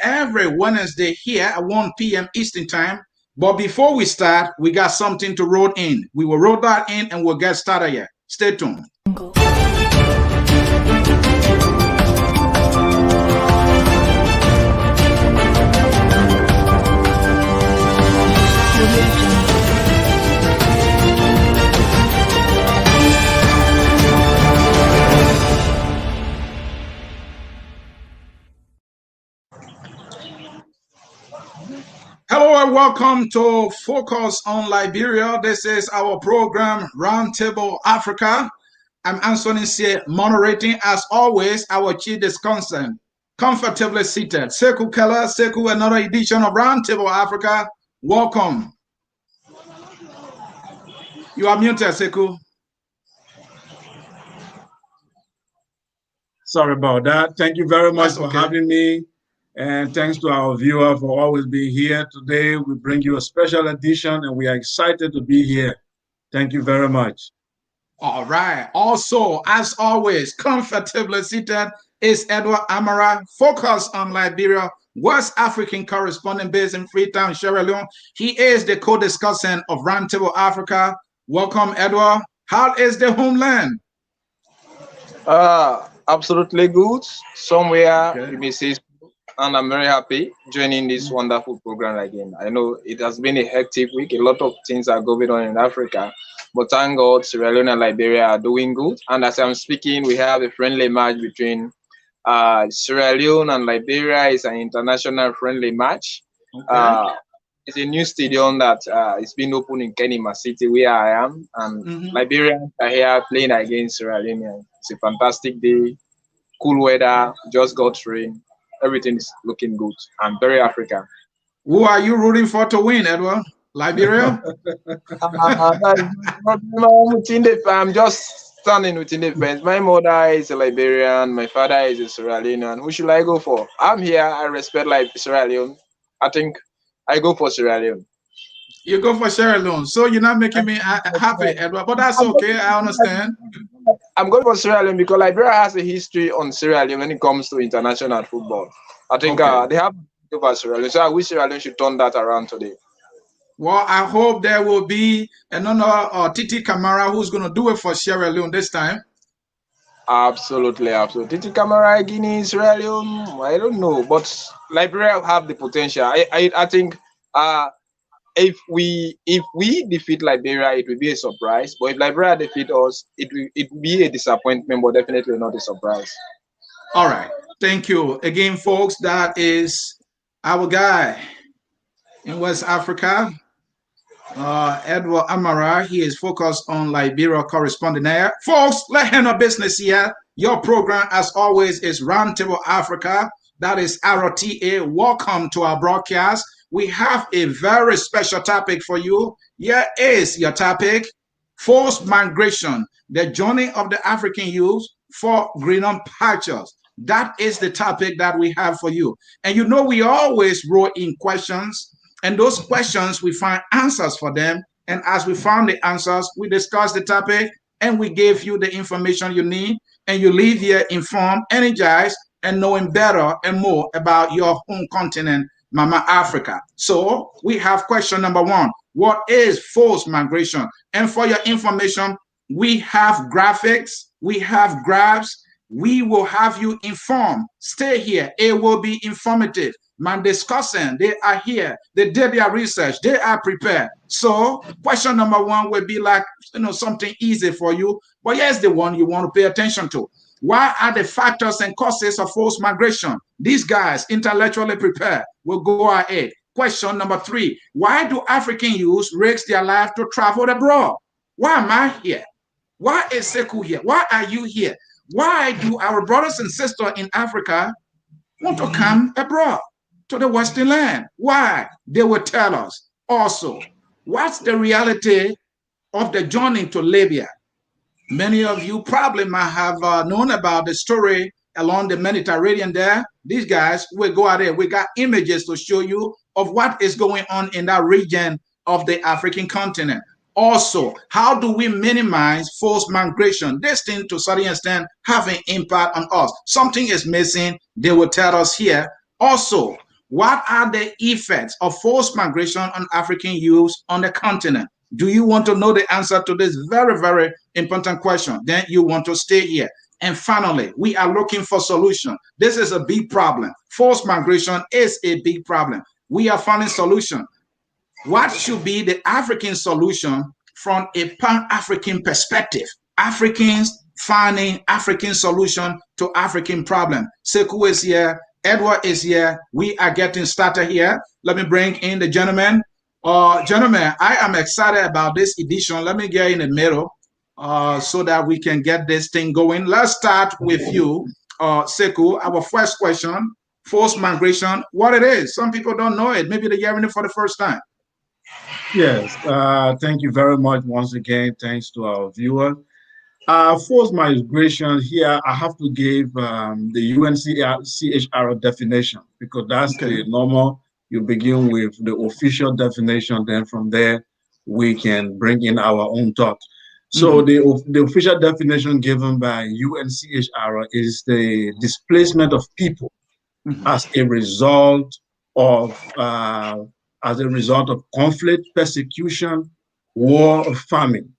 every Wednesday here at 1 p.m. Eastern Time. But before we start, we got something to roll in. We will roll that in and we'll get started here. Stay tuned. Hello and welcome to Focus on Liberia. This is our program, Roundtable Africa. I'm Ansony Sieh, moderating as always, our chief discussant, comfortably seated. Sekou Kelleh, Sekou, another edition of Roundtable Africa. Welcome. You are muted, Sekou. Sorry about that. Thank you very much for having me. And thanks to our viewer for always being here. Today, we bring you a special edition and we are excited to be here. Thank you very much. All right. Also, as always, comfortably seated is Edward Amara, Focus on Liberia, West African correspondent based in Freetown, Sierra Leone. He is the co-discussant of Roundtable Africa. Welcome, Edward. How is the homeland? Absolutely good. Somewhere you may say, and I'm very happy joining this wonderful program again. I know it has been a hectic week. A lot of things are going on in Africa, but thank God Sierra Leone and Liberia are doing good. And as I'm speaking, we have a friendly match between Sierra Leone and Liberia. It's an international friendly match. Okay. It's a new stadium that is being opened in Kenema City, where I am. And Liberians are here playing against Sierra Leone. It's a fantastic day, cool weather, just got rain. Everything is looking good. I'm very African. Who are you rooting for to win, Edward? Liberia? I'm just standing within the fence. My mother is a Liberian. My father is a Sierra Leonean. Who should I go for? I'm here. I respect Sierra Leone. I think I go for Sierra Leone. You go for Sierra Leone. So you're not making me happy, Edward. But that's okay. I understand. I'm going for Sierra Leone because Liberia has a history on Sierra Leone when it comes to international football. I think they have to go for Sierra Leone. So I wish Sierra Leone should turn that around today. Well, I hope there will be another Titi Amara who's going to do it for Sierra Leone this time. Absolutely, absolutely. Titi Amara, Guinea, Sierra Leone, I don't know. But Liberia have the potential. I think if we defeat Liberia, it will be a surprise. But if Liberia defeat us, it will be a disappointment, but definitely not a surprise. All right. Thank you. Again, folks, that is our guy in West Africa, Edward Amara. He is focused on Liberia correspondent there. Folks, let's handle business here. Your program, as always, is Roundtable Africa. That is RTA. Welcome to our broadcast. We have a very special topic for you. Here is your topic: forced migration, the journey of the African youth for greener pastures. That is the topic that we have for you. And you know, we always wrote in questions, and those questions, we find answers for them. And as we found the answers, we discussed the topic, and we gave you the information you need, and you leave here informed, energized, and knowing better and more about your home continent, Mama Africa. So we have question number one. What is forced migration? And for your information, we have graphics, we have graphs. We will have you informed. Stay here. It will be informative. My discussant, they are here. They did their research. They are prepared. So question number one will be like, something easy for you. But here's the one you want to pay attention to. What are the factors and causes of forced migration? These guys, intellectually prepared, will go ahead. Question number three, why do African youths risk their life to travel abroad? Why am I here? Why is Sekou here? Why are you here? Why do our brothers and sisters in Africa want to come abroad to the Western land? Why? They will tell us. Also, what's the reality of the journey to Libya? Many of you probably might have known about the story along the Mediterranean there. These guys will go out there. We got images to show you of what is going on in that region of the African continent. Also, how do we minimize forced migration? This thing, to a certain extent, have an impact on us. Something is missing. They will tell us here. Also, What are the effects of forced migration on African youths on the continent? Do you want to know the answer to this very, very important question? Then you want to stay here. And finally, we are looking for solution. This is a big problem. Forced migration is a big problem. We are finding solution. What should be the African solution from a Pan-African perspective? Africans finding African solution to African problem. Sekou is here. Edward is here. We are getting started here. Let me bring in the gentleman. Gentlemen, I am excited about this edition. Let me get in the middle so that we can get this thing going. Let's start with you, Sekou. Our first question, forced migration, what it is. Some people don't know it. Maybe they're hearing it for the first time. Yes, thank you very much once again. Thanks to our viewers. Forced migration here, I have to give the UNCHR definition because that's the normal. You begin with the official definition, then from there we can bring in our own thoughts. So the official definition given by UNCHR is the displacement of people as a result of conflict, persecution, war, or famine.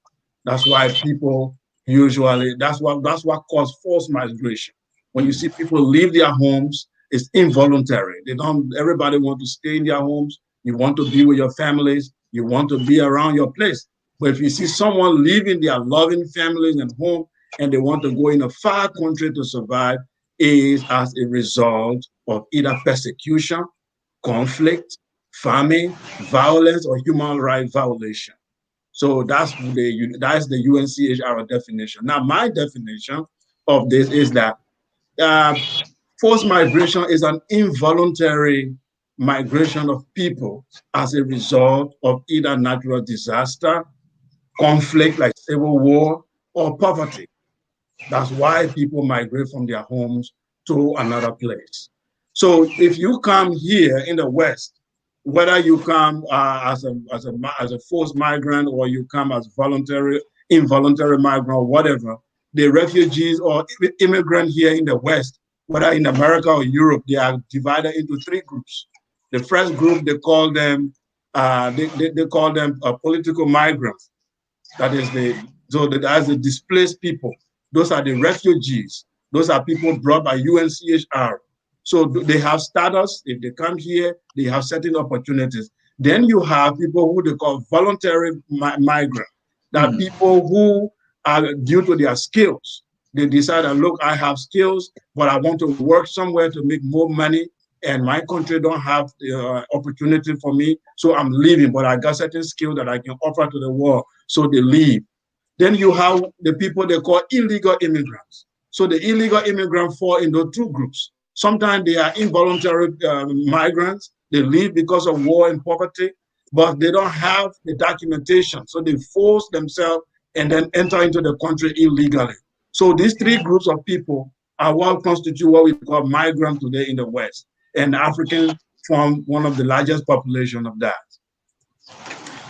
That's why people usually, that's what causes forced migration. When you see people leave their homes, it's involuntary. Everybody want to stay in their homes. You want to be with your families. You want to be around your place. But if you see someone leaving their loving families and home and they want to go in a far country to survive, is as a result of either persecution, conflict, famine, violence, or human rights violation. So that's the UNCHR definition. Now, my definition of this is that forced migration is an involuntary migration of people as a result of either natural disaster, conflict like civil war, or poverty. That's why people migrate from their homes to another place. So if you come here in the West, whether you come as a forced migrant or you come as involuntary migrant or whatever, the refugees or immigrant here in the West, whether in America or Europe, they are divided into three groups. The first group, they call them political migrants. That is the displaced people. Those are the refugees. Those are people brought by UNCHR. So they have status. If they come here, they have certain opportunities. Then you have people who they call voluntary migrants. That people who are due to their skills. They decide that, look, I have skills, but I want to work somewhere to make more money, and my country don't have the opportunity for me, so I'm leaving, but I got certain skills that I can offer to the world, so they leave. Then you have the people they call illegal immigrants. So the illegal immigrants fall in those two groups. Sometimes they are involuntary migrants. They leave because of war and poverty, but they don't have the documentation. So they force themselves and then enter into the country illegally. So these three groups of people are what constitute what we call migrants today in the West. And Africans form one of the largest population of that.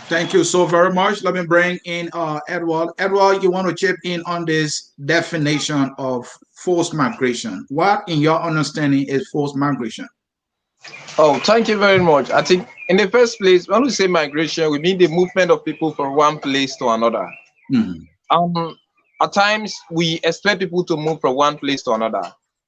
Thank you so very much. Let me bring in Edward. Edward, you want to chip in on this definition of forced migration? What, in your understanding, is forced migration? Oh, thank you very much. I think in the first place, when we say migration, we mean the movement of people from one place to another. At times, we expect people to move from one place to another.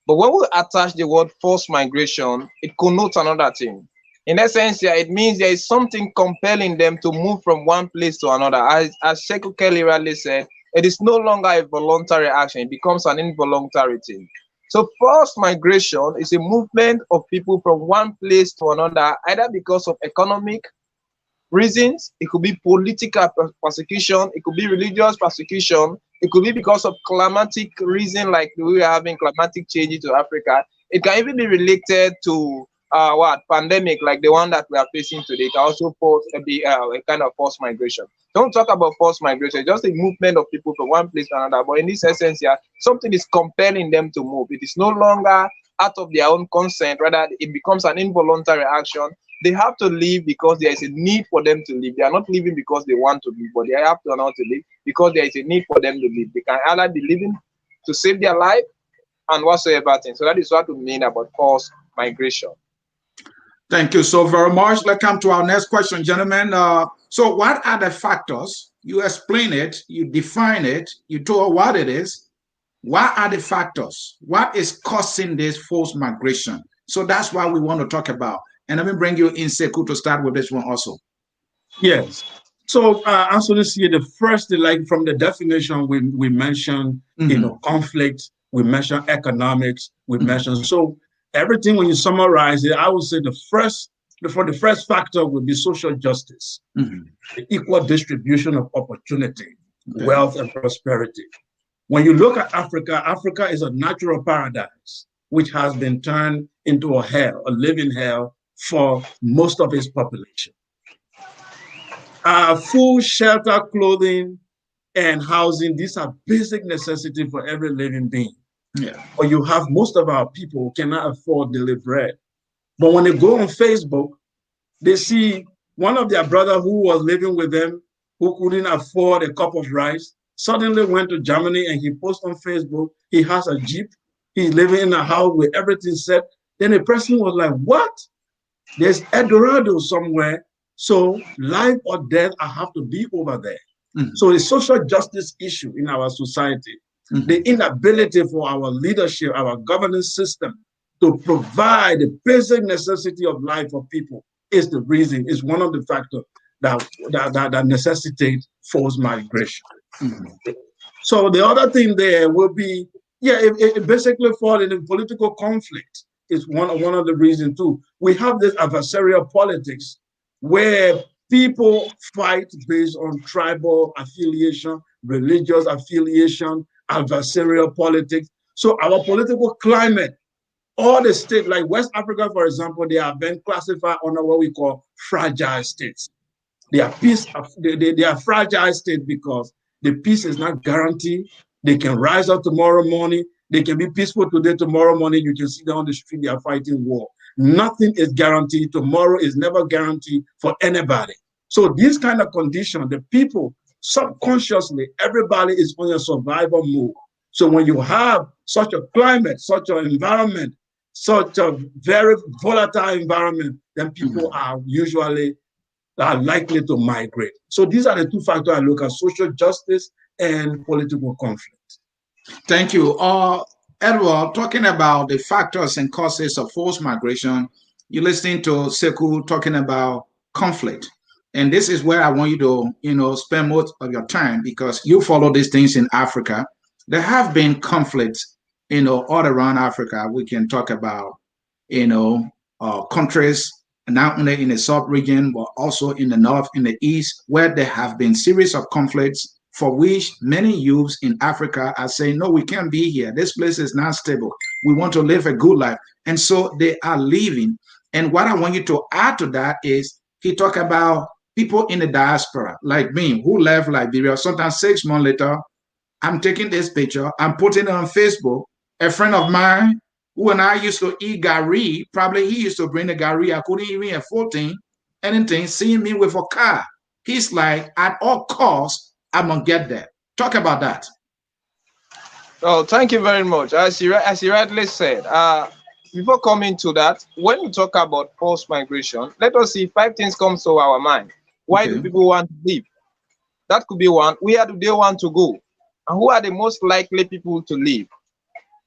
But when we attach the word forced migration, it connotes another thing. In essence, it means there is something compelling them to move from one place to another. As Sekou Kelleh rightly said, it is no longer a voluntary action. It becomes an involuntary thing. So forced migration is a movement of people from one place to another, either because of economic reasons, it could be political persecution, it could be religious persecution, it could be because of climatic reason, like we are having climatic change to Africa. It can even be related to pandemic, like the one that we are facing today. It can also be a kind of forced migration. Don't talk about forced migration, just a movement of people from one place to another. But in this essence here, something is compelling them to move. It is no longer out of their own consent, rather it becomes an involuntary action. They have to leave because there is a need for them to leave. They are not leaving because they want to leave, but they have to know to leave because there is a need for them to leave. They can either be leaving to save their life and whatsoever thing. So that is what we mean about forced migration. Thank you so very much. Let's come to our next question, gentlemen. So what are the factors? You explain it, you define it, you told what it is. What are the factors? What is causing this forced migration? So that's what we want to talk about. And let me bring you in, Sekou, to start with this one also. Yes. So, Ansony, Sieh, the first, like from the definition, we mentioned, conflict, we mentioned economics, we mentioned, so everything when you summarize it, I would say the first factor would be social justice, the equal distribution of opportunity, wealth, and prosperity. When you look at Africa, Africa is a natural paradise, which has been turned into a hell, a living hell for most of its population. Food, shelter, clothing, and housing, these are basic necessities for every living being. Yeah. But you have most of our people who cannot afford daily bread. But when they go on Facebook, they see one of their brother who was living with them, who couldn't afford a cup of rice, suddenly went to Germany and he posts on Facebook, he has a Jeep, he's living in a house with everything set. Then the person was like, what? There's Eldorado somewhere. So life or death, I have to be over there. So the social justice issue in our society, the inability for our leadership, our governance system to provide the basic necessity of life for people is the reason, is one of the factors that necessitate forced migration. So the other thing there will be, it basically falls in political conflict. Is one of the reasons too. We have this adversarial politics where people fight based on tribal affiliation, religious affiliation, adversarial politics. So our political climate, all the states, like West Africa, for example, they have been classified under what we call fragile states. They are they are fragile states because the peace is not guaranteed. They can rise up tomorrow morning. They can be peaceful today, tomorrow morning, you can see them on the street, they are fighting war. Nothing is guaranteed. Tomorrow is never guaranteed for anybody. So these kind of conditions, the people subconsciously, everybody is on a survival mode. So when you have such a climate, such an environment, such a very volatile environment, then people are usually likely to migrate. So these are the two factors I look at: social justice and political conflict. Thank you. Edward, talking about the factors and causes of forced migration, you're listening to Sekou talking about conflict. And this is where I want you to, spend most of your time, because you follow these things in Africa. There have been conflicts, all around Africa. We can talk about, countries, not only in the sub-region, but also in the north, in the east, where there have been series of conflicts for which many youths in Africa are saying, no, we can't be here. This place is not stable. We want to live a good life. And so they are leaving. And what I want you to add to that is he talked about people in the diaspora, like me, who left Liberia. Sometimes 6 months later, I'm taking this picture, I'm putting it on Facebook. A friend of mine, who and I used to eat gari, probably he used to bring the gari. I couldn't even afford anything, seeing me with a car. He's like, at all costs, I'm gonna get there. Talk about that. Oh, thank you very much. As you rightly said, before coming to that, when we talk about forced migration, let us see 5 things come to our mind. Why do people want to leave? That could be one. Where do they want to go? And who are the most likely people to leave?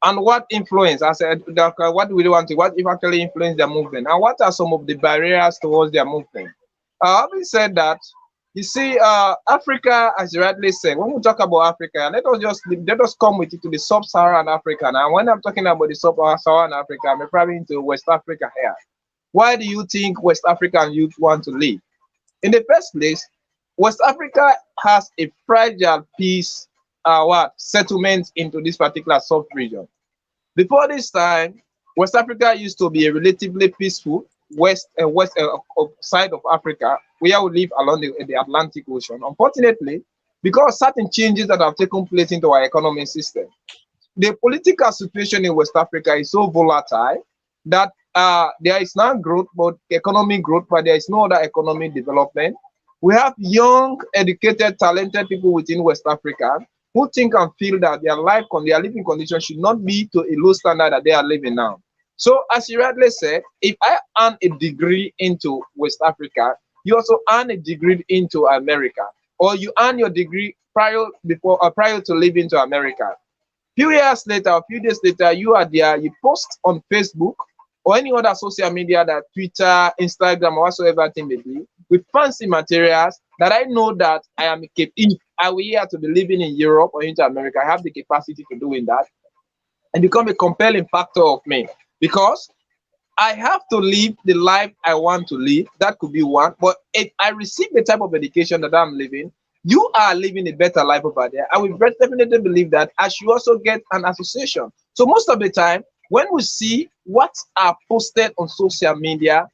And what influence? I said, what do we want to? What if actually influence their movement? And what are some of the barriers towards their movement? Having said that, you see, Africa, as you rightly said, when we talk about Africa, let us come with it to the sub-Saharan Africa. Now, when I'm talking about the sub-Saharan Africa, I'm referring to West Africa here. Why do you think West African youth want to leave? In the first place, West Africa has a fragile peace settlement into this particular sub-region. Before this time, West Africa used to be a relatively peaceful west side of Africa, where we live along the Atlantic Ocean. Unfortunately, because certain changes that have taken place into our economic system, the political situation in West Africa is so volatile that there is not growth, but economic growth, but there is no other economic development. We have young, educated, talented people within West Africa who think and feel that their living conditions should not be to a low standard that they are living now. So as you rightly said, if I earn a degree into West Africa, you also earn a degree into America, or you earn your degree prior to leaving to America. Few years later, a few days later, you are there, you post on Facebook or any other social media, that Twitter, Instagram, or whatsoever thing may be, with fancy materials that I know that I am if I were here to be living in Europe or into America, I have the capacity to doing that, and become a compelling factor of me, because I have to live the life I want to live. That could be one. But if I receive the type of education that I'm living, you are living a better life over there. I will definitely believe that I should also get an association. So most of the time, when we see what are posted on social media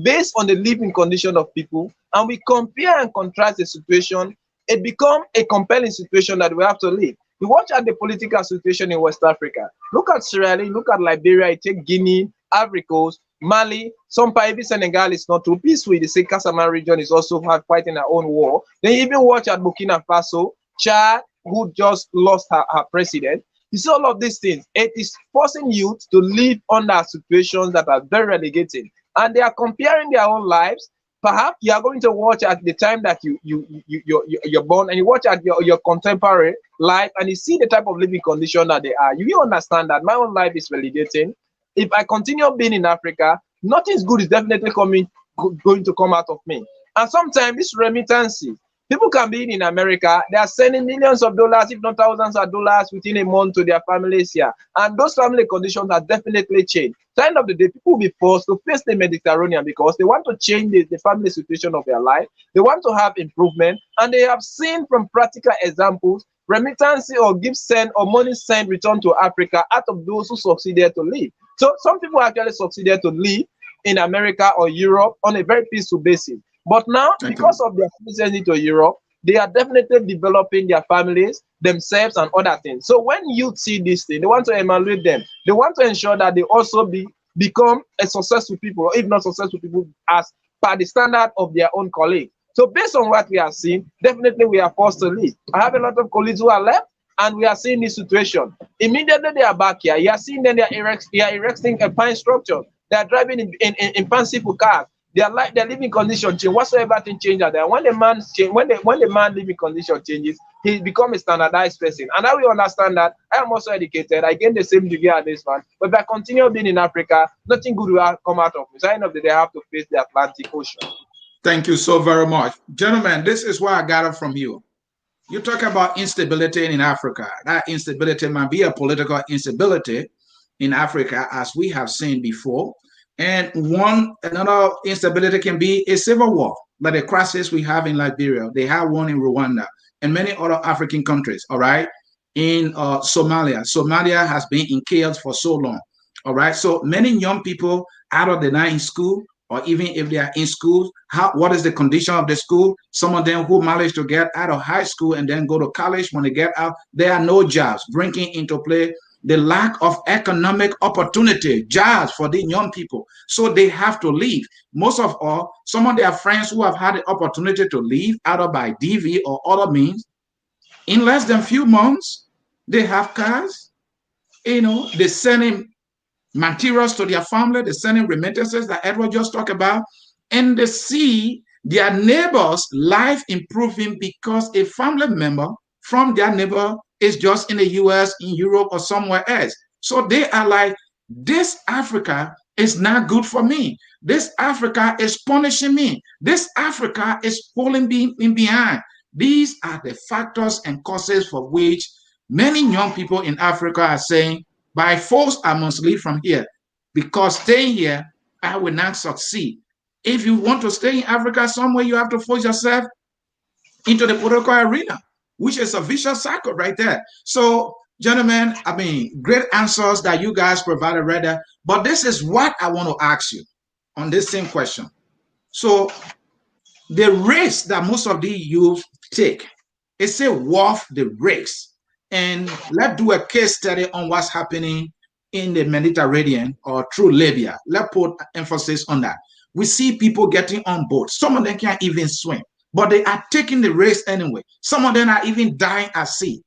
based on the living condition of people, and we compare and contrast the situation, it becomes a compelling situation that we have to live. You watch at the political situation in West Africa. Look at Sierra Leone, look at Liberia, you take Guinea, Ivory Coast, Mali, some part, even Senegal is not too peaceful. The Sekou region is also fighting their own war. Then you even watch at Burkina Faso, Chad, who just lost her president. You see all of these things. It is forcing youth to live under situations that are very relegating. And they are comparing their own lives. Perhaps you are going to watch at the time that you're born, and you watch at your contemporary life, and you see the type of living condition that they are. You will understand that my own life is relegating. If I continue being in Africa, nothing's good is definitely going to come out of me. And sometimes this remittances, people can be in America, they are sending millions of dollars, if not thousands of dollars within a month to their families here. And those family conditions have definitely changed. At the end of the day, people will be forced to face the Mediterranean because they want to change the family situation of their life. They want to have improvement. And they have seen from practical examples, remittance or gift sent or money sent return to Africa out of those who succeeded to live. So some people actually succeeded to live in America or Europe on a very peaceful basis. But now, because of their citizenship to Europe, they are definitely developing their families, themselves, and other things. So when you see this thing, they want to evaluate them. They want to ensure that they also become a successful people, or if not successful people, as per the standard of their own colleagues. So based on what we are seeing, definitely we are forced to leave. I have a lot of colleagues who are left, and we are seeing this situation. Immediately they are back here. You are seeing them, they are erecting a pine structure. They are driving in fanciful cars. Their living condition change. Whatsoever thing changes there. When the man change, when the man living condition changes, he becomes a standardized person. And now we understand that I am also educated. I gain the same degree as this man. But if I continue being in Africa, nothing good will come out of me. So at the end of the day, I have to face the Atlantic Ocean. Thank you so very much. Gentlemen, this is what I got from you. You talk about instability in Africa. That instability might be a political instability in Africa, as we have seen before. And another instability can be a civil war, like the crisis we have in Liberia. They have one in Rwanda and many other African countries, all right? In Somalia. Somalia has been in chaos for so long, all right? So many young people, either they're not in school, or even if they are in school, what is the condition of the school? Some of them who manage to get out of high school and then go to college, when they get out, there are no jobs, bringing into play the lack of economic opportunity, jobs for the young people. So they have to leave. Most of all, some of their friends who have had the opportunity to leave, either by DV or other means, in less than a few months, they have cars, they send in materials to their family, they send in remittances that Edward just talked about, and they see their neighbor's life improving because a family member from their neighbor is just in the US, in Europe, or somewhere else. So they are like, this Africa is not good for me. This Africa is punishing me. This Africa is pulling me behind. These are the factors and causes for which many young people in Africa are saying, by force, I must leave from here, because staying here, I will not succeed. If you want to stay in Africa somewhere, you have to force yourself into the political arena, which is a vicious cycle right there. So, gentlemen, I mean, great answers that you guys provided right there. But this is what I want to ask you on this same question. So, the risk that most of the youth take, it's a worth the risk. And let's do a case study on what's happening in the Mediterranean or through Libya. Let's put emphasis on that. We see people getting on boats. Some of them can't even swim, but they are taking the risk anyway. Some of them are even dying at sea.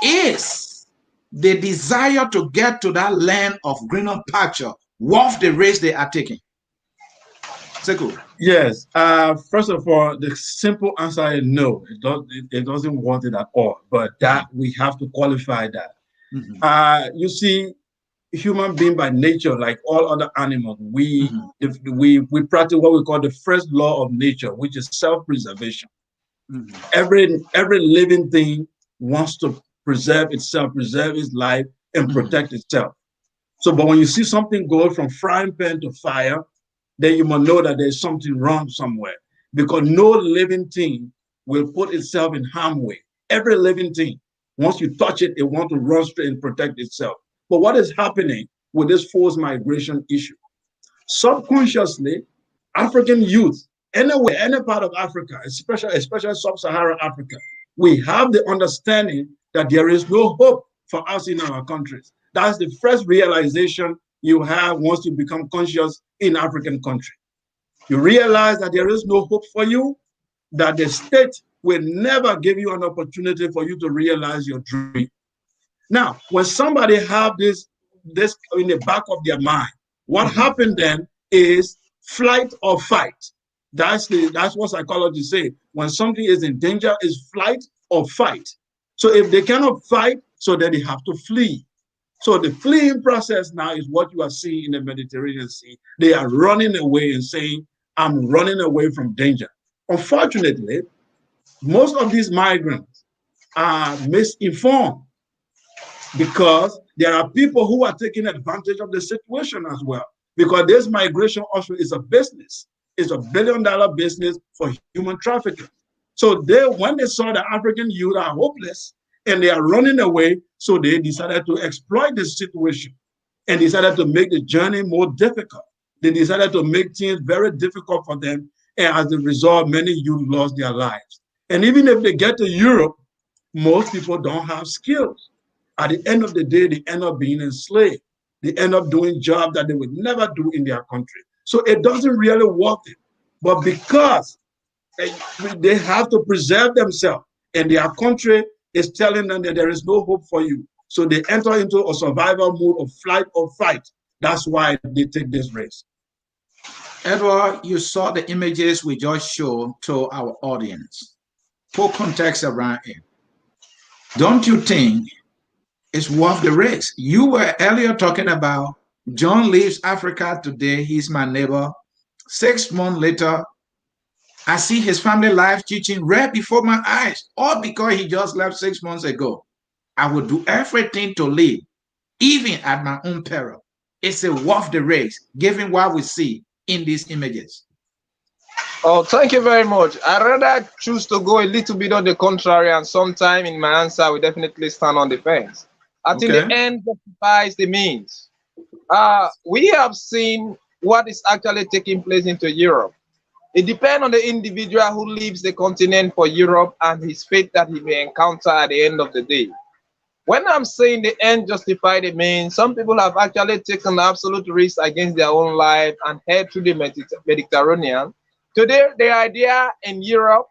Is the desire to get to that land of greener pasture worth the risk they are taking? Sekou. Yes. First of all, the simple answer is no. It doesn't want it at all. But that we have to qualify that. You see, human being by nature, like all other animals, we practice what we call the first law of nature, which is self-preservation. Every living thing wants to preserve itself, preserve its life, and protect itself. So, but when you see something go from frying pan to fire, then you must know that there's something wrong somewhere, because no living thing will put itself in harm's way. Every living thing, once you touch it, it wants to run straight and protect itself. But what is happening with this forced migration issue? Subconsciously, African youth, anywhere, any part of Africa, especially sub-Saharan Africa, we have the understanding that there is no hope for us in our countries. That's the first realization you have once you become conscious in African country. You realize that there is no hope for you, that the state will never give you an opportunity for you to realize your dream. Now, when somebody have this in the back of their mind, what happened then is flight or fight. That's what psychologists say. When something is in danger, is flight or fight. So if they cannot fight, so then they have to flee. So the fleeing process now is what you are seeing in the Mediterranean Sea. They are running away and saying, I'm running away from danger. Unfortunately, most of these migrants are misinformed, because there are people who are taking advantage of the situation as well. Because this migration also is a business. It's $1 billion business for human trafficking. So when they saw the African youth are hopeless and they are running away, so they decided to exploit this situation and decided to make the journey more difficult. They decided to make things very difficult for them. And as a result, many youth lost their lives. And even if they get to Europe, most people don't have skills. At the end of the day, they end up being enslaved. They end up doing jobs that they would never do in their country. So it doesn't really work it. But because they have to preserve themselves and their country is telling them that there is no hope for you, so they enter into a survival mode of flight or fight. That's why they take this risk. Edward, you saw the images we just showed to our audience. Put context around it. Don't you think it's worth the risk? You were earlier talking about John leaves Africa today. He's my neighbor. 6 months later, I see his family life teaching right before my eyes, all because he just left 6 months ago. I would do everything to leave, even at my own peril. It's a worth the risk, given what we see in these images. Oh, thank you very much. I rather choose to go a little bit on the contrary, and sometime in my answer, I will definitely stand on the fence. I think the end justifies the means. We have seen what is actually taking place into Europe. It depends on the individual who leaves the continent for Europe and his fate that he may encounter at the end of the day. When I'm saying the end justifies the means, some people have actually taken absolute risk against their own life and head through the Mediterranean to their idea in Europe,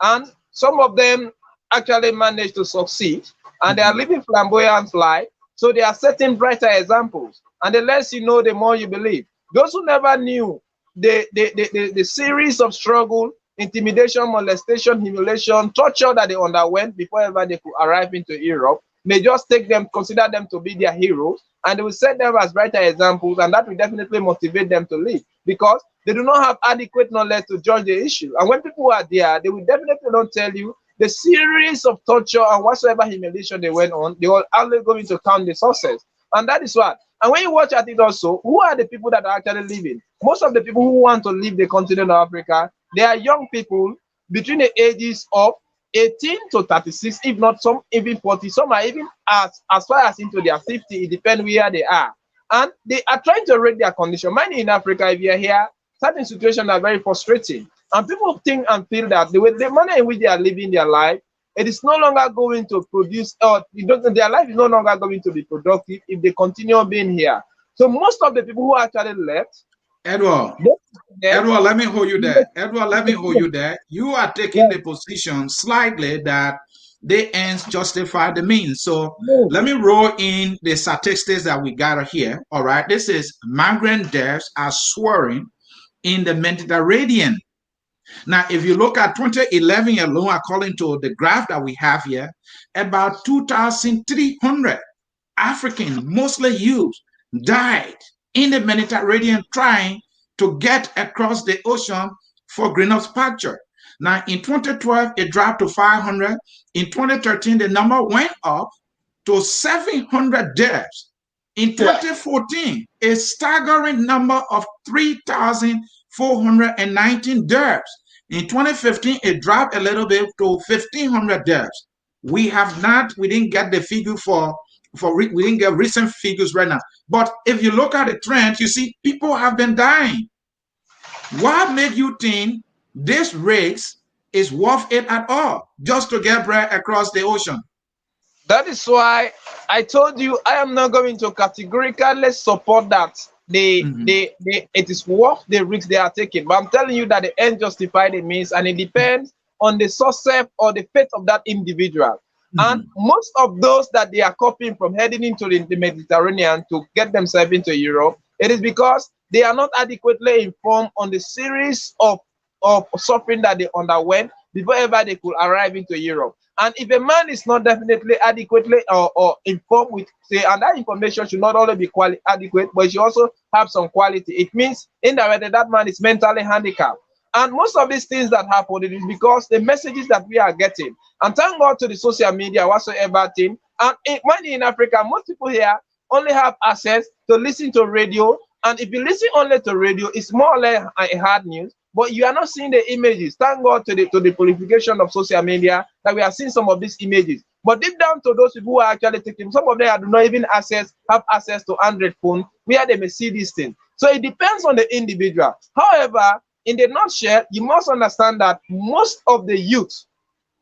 and some of them actually managed to succeed, and they are living flamboyant life. So they are setting brighter examples, and the less you know, the more you believe. Those who never knew the series of struggle, intimidation, molestation, humiliation, torture that they underwent before ever they could arrive into Europe, may just consider them to be their heroes, and they will set them as brighter examples, and that will definitely motivate them to live, because they do not have adequate knowledge to judge the issue. And when people are there, they will definitely not tell you the series of torture and whatsoever humiliation they went on. They are only going to count the success. And that is what. And when you watch at it also, who are the people that are actually living? Most of the people who want to leave the continent of Africa, they are young people between the ages of 18 to 36, if not some even 40. Some are even as far as into their 50. It depends where they are. And they are trying to rate their condition. Mind in Africa, if you're here, certain situations are very frustrating. And people think and feel that the manner in which they are living their life, it is no longer going to produce, or their life is no longer going to be productive if they continue being here. So most of the people who actually left, Edward, let me hold you there. Edward, let me hold you there. You are taking the position slightly that the ends justify the means. So let me roll in the statistics that we got here. All right. This is migrant deaths are soaring in the Mediterranean. Now, if you look at 2011 alone, according to the graph that we have here, about 2,300 African, mostly youths, died in the Mediterranean trying to get across the ocean for greenhouse pasture. Now, in 2012, it dropped to 500. In 2013, the number went up to 700 deaths. In 2014, a staggering number of 3,419 deaths. In 2015, it dropped a little bit to 1,500 deaths. We didn't get the figure we didn't get recent figures right now. But if you look at the trend, you see people have been dying. What made you think this race is worth it at all, just to get bread across the ocean? That is why I told you I am not going to categorically support that. It is worth the risk they are taking. But I'm telling you that the end justify the means, and it depends on the success or the fate of that individual. And most of those that they are copying from heading into the Mediterranean to get themselves into Europe, it is because they are not adequately informed on the series of suffering that they underwent before ever they could arrive into Europe. And if a man is not definitely adequately or informed with, say, and that information should not only be adequate, but it should also have some quality. It means indirectly that man is mentally handicapped. And most of these things that happen, it is because the messages that we are getting. And thank God to the social media, whatsoever thing. And in Africa, most people here only have access to listen to radio. And if you listen only to radio, it's more or less a hard news. But you are not seeing the images. Thank God to the purification of social media that we are seeing some of these images. But deep down to those people who are actually taking, some of them do not even have access to Android phone where they may see these things. So it depends on the individual. However, in the nutshell, you must understand that most of the youth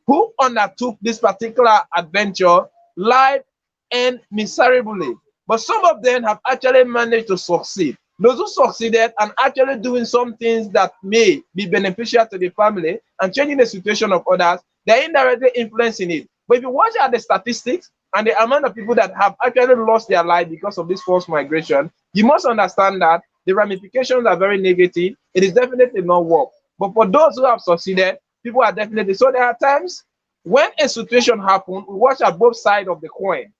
who undertook this particular adventure lied and miserably. But some of them have actually managed to succeed. Those who succeeded and actually doing some things that may be beneficial to the family and changing the situation of others, they're indirectly influencing it. But if you watch at the statistics and the amount of people that have actually lost their life because of this forced migration, you must understand that the ramifications are very negative. It is definitely not work. But for those who have succeeded, people are definitely. So there are times when a situation happens, we watch at both sides of the coin.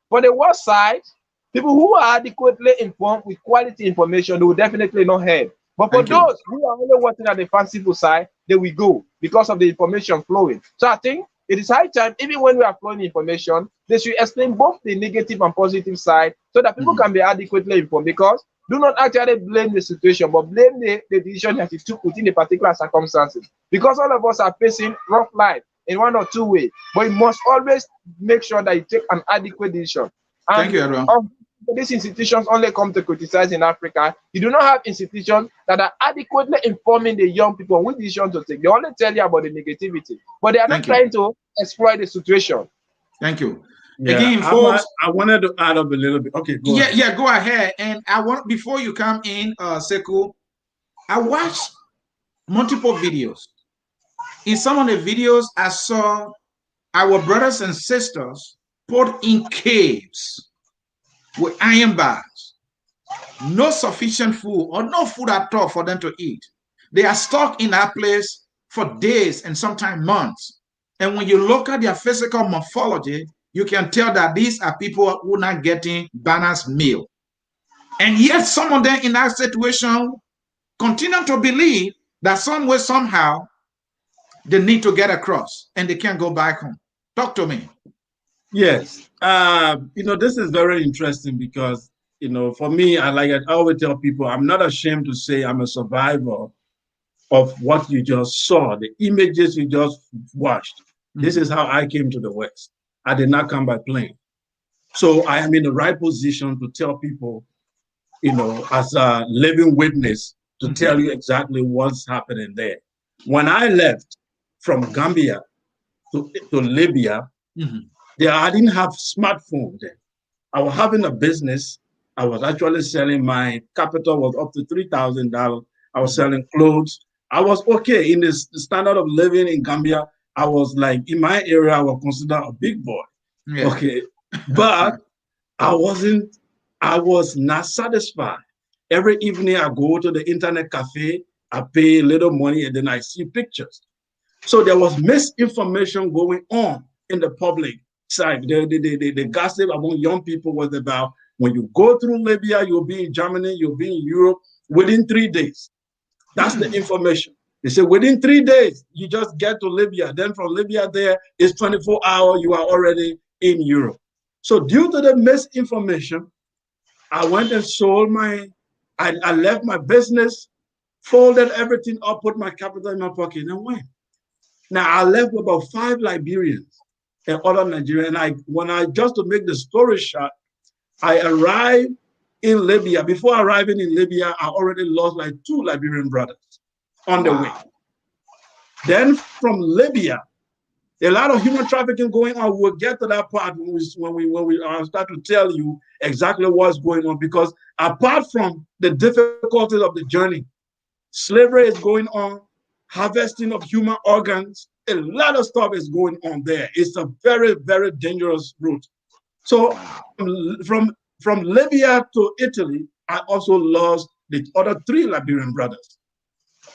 For the worst side, people who are adequately informed with quality information, they will definitely not head. But for those who are only watching at the fanciful side, they will go because of the information flowing. So I think it is high time, even when we are flowing information, they should explain both the negative and positive side so that people can be adequately informed. Because do not actually blame the situation, but blame the decision that you took within the particular circumstances. Because all of us are facing rough life in one or two ways. But you must always make sure that you take an adequate decision. And thank you, everyone. These institutions only come to criticize in Africa. You do not have institutions that are adequately informing the young people which decision to take. They only tell you about the negativity, but they are not trying to exploit the situation. Thank you. Yeah, again, folks, I wanted to add up a little bit. Okay, go ahead. Yeah, go ahead. And I want, before you come in, Sekou, I watched multiple videos. In some of the videos, I saw our brothers and sisters put in caves with iron bars, no sufficient food or no food at all for them to eat. They are stuck in that place for days and sometimes months. And when you look at their physical morphology, you can tell that these are people who are not getting balanced meal. And yet some of them in that situation continue to believe that some way, somehow, they need to get across and they can't go back home. Talk to me. Yes. This is very interesting because, for me, I always tell people, I'm not ashamed to say I'm a survivor of what you just saw, the images you just watched. This is how I came to the West. I did not come by plane. So I am in the right position to tell people, as a living witness, to tell you exactly what's happening there. When I left from Gambia to Libya, I didn't have smartphone then. I was having a business. I was actually selling, my capital was up to $3,000. I was selling clothes. I was okay in the standard of living in Gambia. I was like, in my area, I was considered a big boy. Yeah. Okay. But I was not satisfied. Every evening I go to the internet cafe, I pay a little money, and then I see pictures. So there was misinformation going on in the public side. The gossip among young people was about when you go through Libya, you'll be in Germany, you'll be in Europe within 3 days. That's the information. They say within 3 days, you just get to Libya. Then from Libya there, it's 24 hours, you are already in Europe. So due to the misinformation, I went and sold I left my business, folded everything up, put my capital in my pocket, and went. Now I left with about 5 Liberians and other Nigerians. And just to make the story short, I arrived in Libya. Before arriving in Libya, I already lost like 2 Liberian brothers on the way. Then from Libya, a lot of human trafficking going on. We'll get to that part when we start to tell you exactly what's going on. Because apart from the difficulties of the journey, slavery is going on, harvesting of human organs, a lot of stuff is going on there. It's a very, very dangerous route. So from Libya to Italy, I also lost the other 3 Liberian brothers.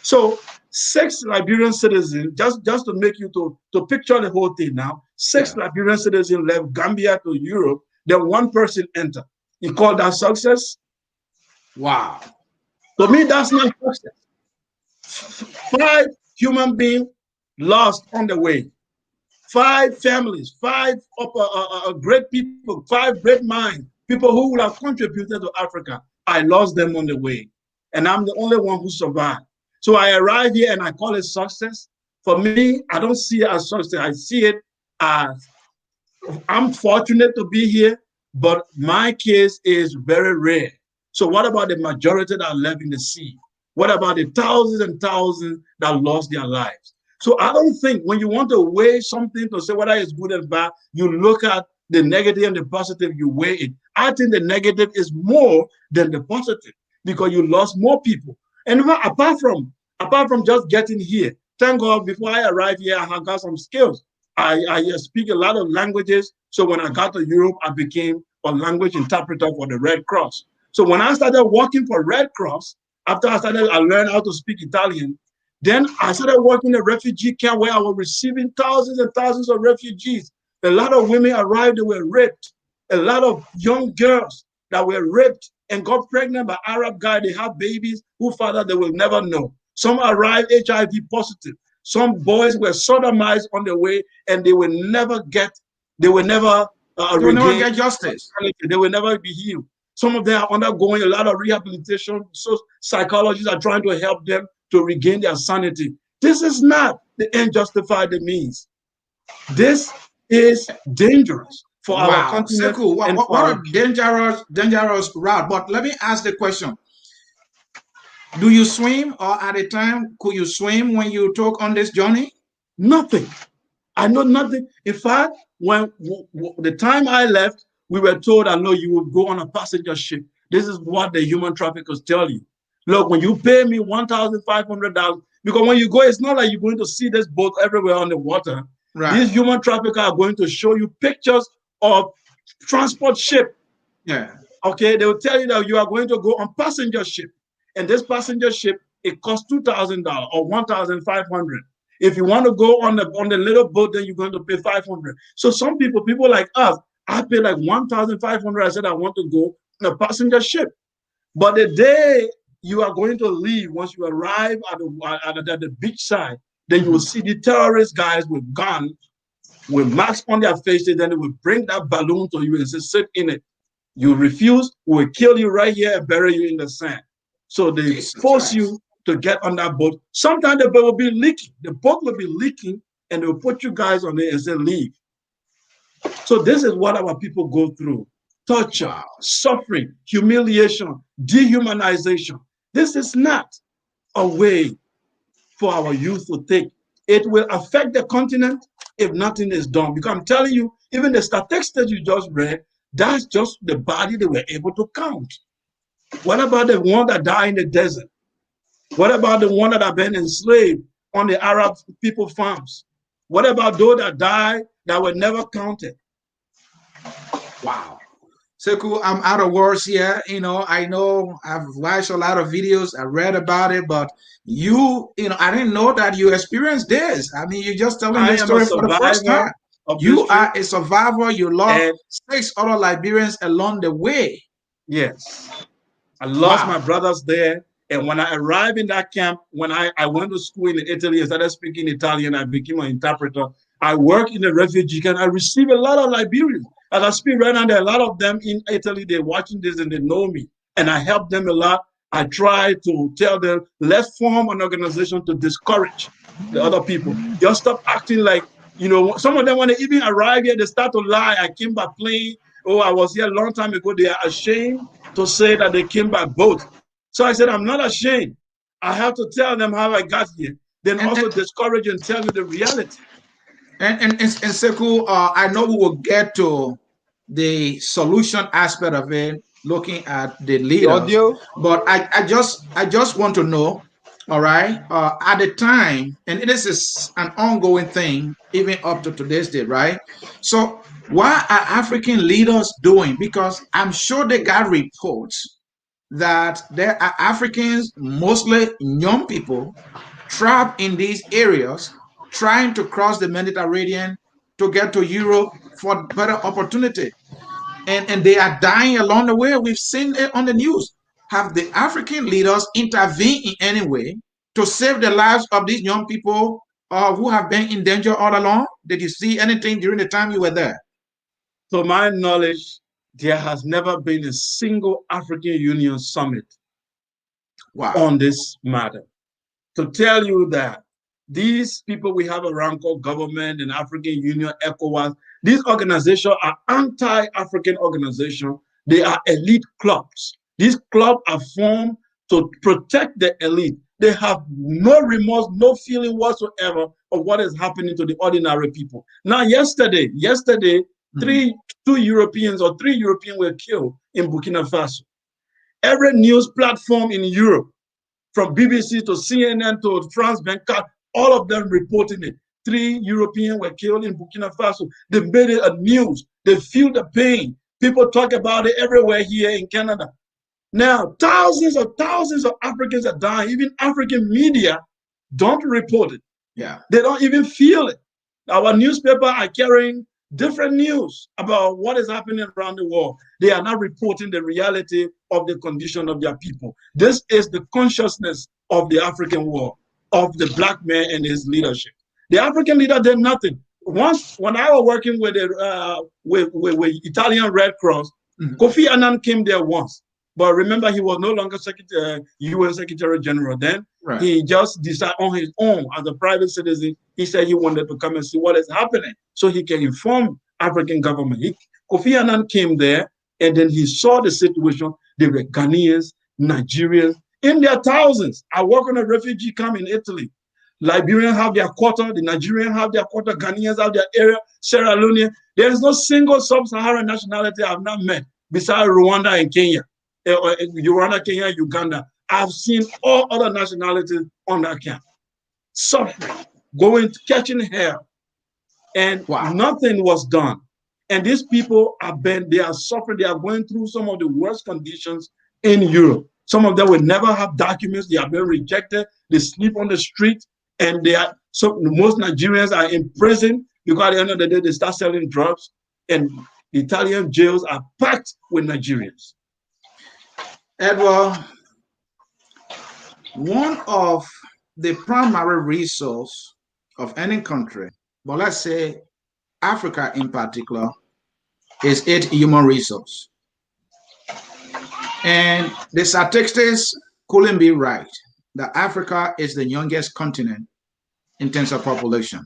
So 6 Liberian citizens, just to make you to picture the whole thing now, 6 Liberian citizens left Gambia to Europe, then 1 person entered. You call that success? Wow. To me, that's not success. 5 human beings lost on the way. 5 families, 5 great people, 5 great minds, people who would have contributed to Africa. I lost them on the way. And I'm the only one who survived. So I arrive here and I call it success. For me, I don't see it as success. I see it as I'm fortunate to be here, but my case is very rare. So what about the majority that left in the sea? What about the thousands and thousands that lost their lives? So I don't think when you want to weigh something to say whether it's good or bad, you look at the negative and the positive, you weigh it. I think the negative is more than the positive because you lost more people. And apart from just getting here, thank God before I arrived here, I had got some skills. I speak a lot of languages. So when I got to Europe, I became a language interpreter for the Red Cross. So when I started working for Red Cross, after I learned how to speak Italian. Then I started working in a refugee camp where I was receiving thousands and thousands of refugees. A lot of women arrived, they were raped. A lot of young girls that were raped and got pregnant by Arab guys. They have babies whose father they will never know. Some arrived HIV positive. Some boys were sodomized on the way and they will never get justice. They will never be healed. Some of them are undergoing a lot of rehabilitation. So psychologists are trying to help them to regain their sanity. This is not the end justify the means. This is dangerous for our continent. Sekou, what a dangerous route. But let me ask the question. Do you swim, or at the time, could you swim when you took on this journey? Nothing. I know nothing. In fact, when the time I left, we were told, I know you would go on a passenger ship. This is what the human traffickers tell you. Look, when you pay me $1,500, because when you go, it's not like you're going to see this boat everywhere on the water. Right. These human traffickers are going to show you pictures of transport ship. Yeah. Okay, they will tell you that you are going to go on passenger ship. And this passenger ship, it costs $2,000 or $1,500. If you want to go on the little boat, then you're going to pay $500. So some people like us, I pay like $1,500. I said I want to go on a passenger ship. But the day you are going to leave, once you arrive at the beach side, then you will see the terrorist guys with guns, with masks on their faces, then they will bring that balloon to you and say, sit in it. You refuse, we will kill you right here and bury you in the sand. So they force you to get on that boat. Sometimes the boat will be leaking. The boat will be leaking and they will put you guys on it and say, leave. So this is what our people go through. Torture, suffering, humiliation, dehumanization. This is not a way for our youth to take. It will affect the continent if nothing is done. Because I'm telling you, even the statistics you just read, that's just the body they were able to count. What about the one that died in the desert? What about the one that have been enslaved on the Arab people farms? What about those that died that were never counted? Wow. Sekou, I'm out of words here. I know I've watched a lot of videos, I read about it, but I didn't know that you experienced this. I mean, you're just telling this story for the first time. You are a survivor. You lost 6 other Liberians along the way. Yes. I lost my brothers there. And when I arrived in that camp, when I went to school in Italy and started speaking Italian, I became an interpreter. I worked in a refugee camp. I received a lot of Liberians. As I speak right now, there are a lot of them in Italy. They're watching this and they know me. And I help them a lot. I try to tell them, let's form an organization to discourage the other people. Just stop acting like, some of them, when they even arrive here, they start to lie. I came by plane. Oh, I was here a long time ago. They are ashamed to say that they came by boat. So I said, I'm not ashamed. I have to tell them how I got here. Then also discourage and tell you the reality. And Sekou, I know we will get to the solution aspect of it, looking at the leaders. But I just want to know, all right, at the time, and this is an ongoing thing, even up to today's day, right? So what are African leaders doing? Because I'm sure they got reports that there are Africans, mostly young people, trapped in these areas, trying to cross the Mediterranean to get to Europe for better opportunity. And they are dying along the way. We've seen it on the news. Have the African leaders intervened in any way to save the lives of these young people who have been in danger all along? Did you see anything during the time you were there? To my knowledge, there has never been a single African Union summit on this matter. To tell you that these people we have around called government and African Union, ECOWAS, these organizations are anti-African organizations. They are elite clubs. These clubs are formed to protect the elite. They have no remorse, no feeling whatsoever of what is happening to the ordinary people. Now, yesterday, three Europeans were killed in Burkina Faso. Every news platform in Europe, from BBC to CNN to France 24, all of them reporting it. 3 Europeans were killed in Burkina Faso. They made it a news. They feel the pain. People talk about it everywhere here in Canada. Now, thousands of Africans are dying. Even African media don't report it. Yeah. They don't even feel it. Our newspaper are carrying different news about what is happening around the world. They are not reporting the reality of the condition of their people. This is the consciousness of the African world, of the black man and his leadership. The African leader did nothing. Once, when I was working with Italian Red Cross, Kofi Annan came there once. But remember, he was no longer UN Secretary General then. Right. He just decided on his own as a private citizen. He said he wanted to come and see what is happening so he can inform African government. Kofi Annan came there and then he saw the situation. There were Ghanaians, Nigerians, in their thousands. I work on a refugee camp in Italy. Liberians have their quarter, the Nigerians have their quarter, Ghanaians have their area, Sierra Leone. There is no single sub-Saharan nationality I've not met besides Rwanda and Kenya. Rwanda, Kenya, Uganda. I've seen all other nationalities on that camp, suffering, catching hell, and nothing was done. And these people they are suffering. They are going through some of the worst conditions in Europe. Some of them will never have documents. They have been rejected. They sleep on the street, and most Nigerians are in prison because at the end of the day they start selling drugs, and the Italian jails are packed with Nigerians. Edward, one of the primary resources of any country, but let's say Africa in particular, is its human resource. And the statistics couldn't be right that Africa is the youngest continent in terms of population.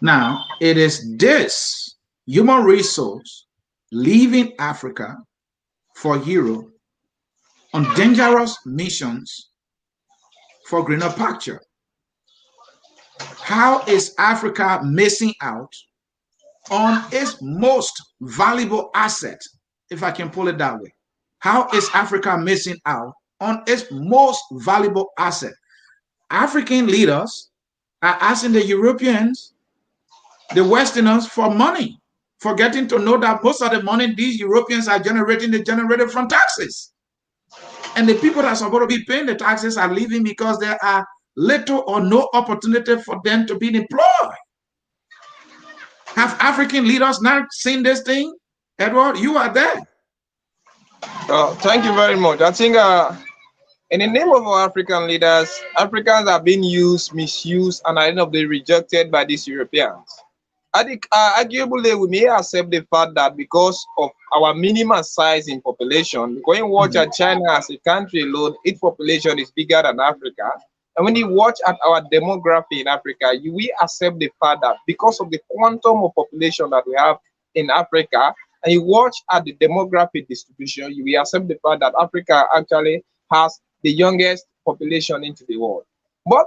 Now, it is this human resource leaving Africa for Europe on dangerous missions for greener pasture. How is Africa missing out on its most valuable asset, if I can pull it that way? How is Africa missing out on its most valuable asset? African leaders are asking the Europeans, the Westerners, for money, forgetting to know that most of the money these Europeans are generating, they generated from taxes. And the people that are supposed to be paying the taxes are leaving because there are little or no opportunity for them to be employed. Have African leaders not seen this thing? Edward, you are there. Thank you very much. I think in the name of our African leaders, Africans are being used, misused, and at the end of the day rejected by these Europeans. I think arguably we may accept the fact that because of our minimal size in population, when you watch at China as a country alone, its population is bigger than Africa. And when you watch at our demography in Africa, we accept the fact that because of the quantum of population that we have in Africa, and you watch at the demographic distribution, you will accept the fact that Africa actually has the youngest population into the world. But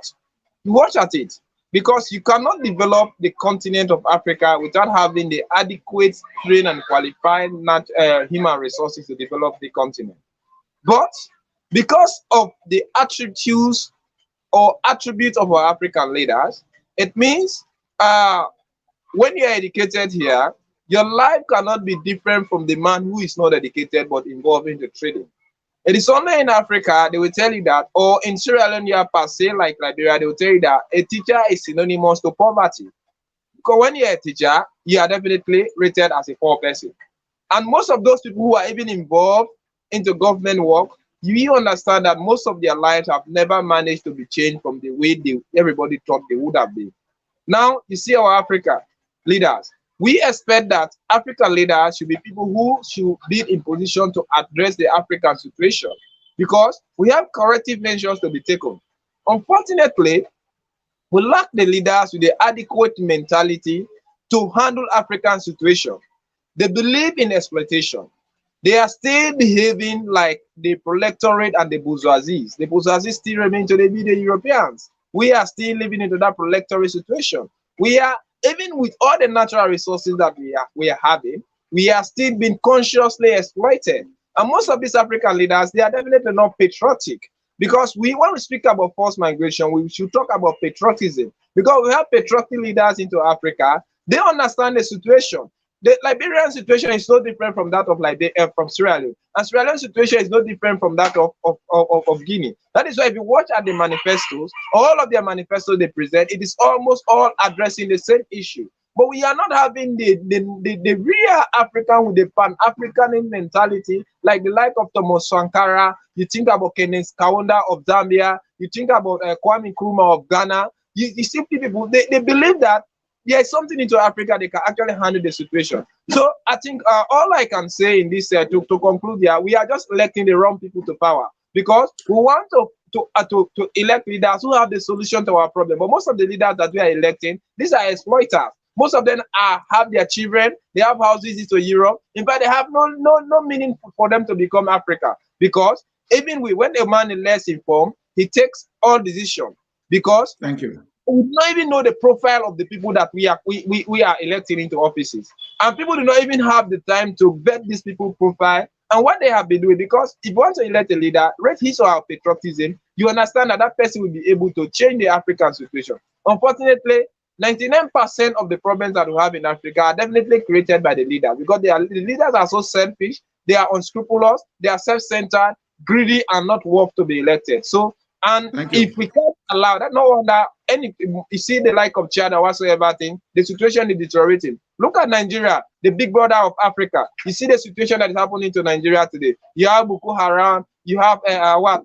watch at it, because you cannot develop the continent of Africa without having the adequate trained and qualified human resources to develop the continent. But because of the attributes of our African leaders, it means when you are educated here, your life cannot be different from the man who is not educated but involved in the trading. It is only in Africa they will tell you that, or in Sierra Leone, you are per se, like Liberia, they will tell you that a teacher is synonymous to poverty. Because when you're a teacher, you are definitely rated as a poor person. And most of those people who are even involved into government work, you understand that most of their lives have never managed to be changed from the way everybody thought they would have been. Now, you see our Africa leaders. We expect that African leaders should be people who should be in position to address the African situation, because we have corrective measures to be taken. Unfortunately, we lack the leaders with the adequate mentality to handle African situation. They believe in exploitation. They are still behaving like the proletariat and the bourgeoisie. The bourgeoisie still remain to be the Europeans. We are still living into that proletariat situation. We are, even with all the natural resources that we are having, we are still being consciously exploited. And most of these African leaders, they are definitely not patriotic. Because when we speak about forced migration, we should talk about patriotism. Because we have patriotic leaders into Africa, they understand the situation. The Liberian situation is no different from that of from Sierra Leone. And Sierra Leone's situation is no different from that of Guinea. That is why if you watch at the manifestos, all of their manifestos they present, it is almost all addressing the same issue. But we are not having the real African with the Pan-African mentality, like the like of Thomas Sankara. You think about Kenneth Kaunda of Zambia. You think about Kwame Nkrumah of Ghana. You see people, they believe that there is something into Africa, they can actually handle the situation. So I think all I can say in this, to conclude here, we are just electing the wrong people to power, because we want to elect leaders who have the solution to our problem. But most of the leaders that we are electing, these are exploiters. Most of them have their children, they have houses to Europe. In fact, they have no meaning for them to become Africa, because even when a man is less informed, he takes all decisions. Because thank you. We do not even know the profile of the people that we are electing into offices, and people do not even have the time to vet these people's profile and what they have been doing. Because if you want to elect a leader, rate his or her patriotism, you understand that that person will be able to change the African situation. Unfortunately, 99% of the problems that we have in Africa are definitely created by the leaders, because the leaders are so selfish, they are unscrupulous, they are self-centered, greedy, and not worth to be elected. So, and if we can't allow that, no wonder you see the like of Chad or whatsoever thing, the situation is deteriorating. Look at Nigeria, the big brother of Africa. You see the situation that is happening to Nigeria today. You have Boko Haram, you have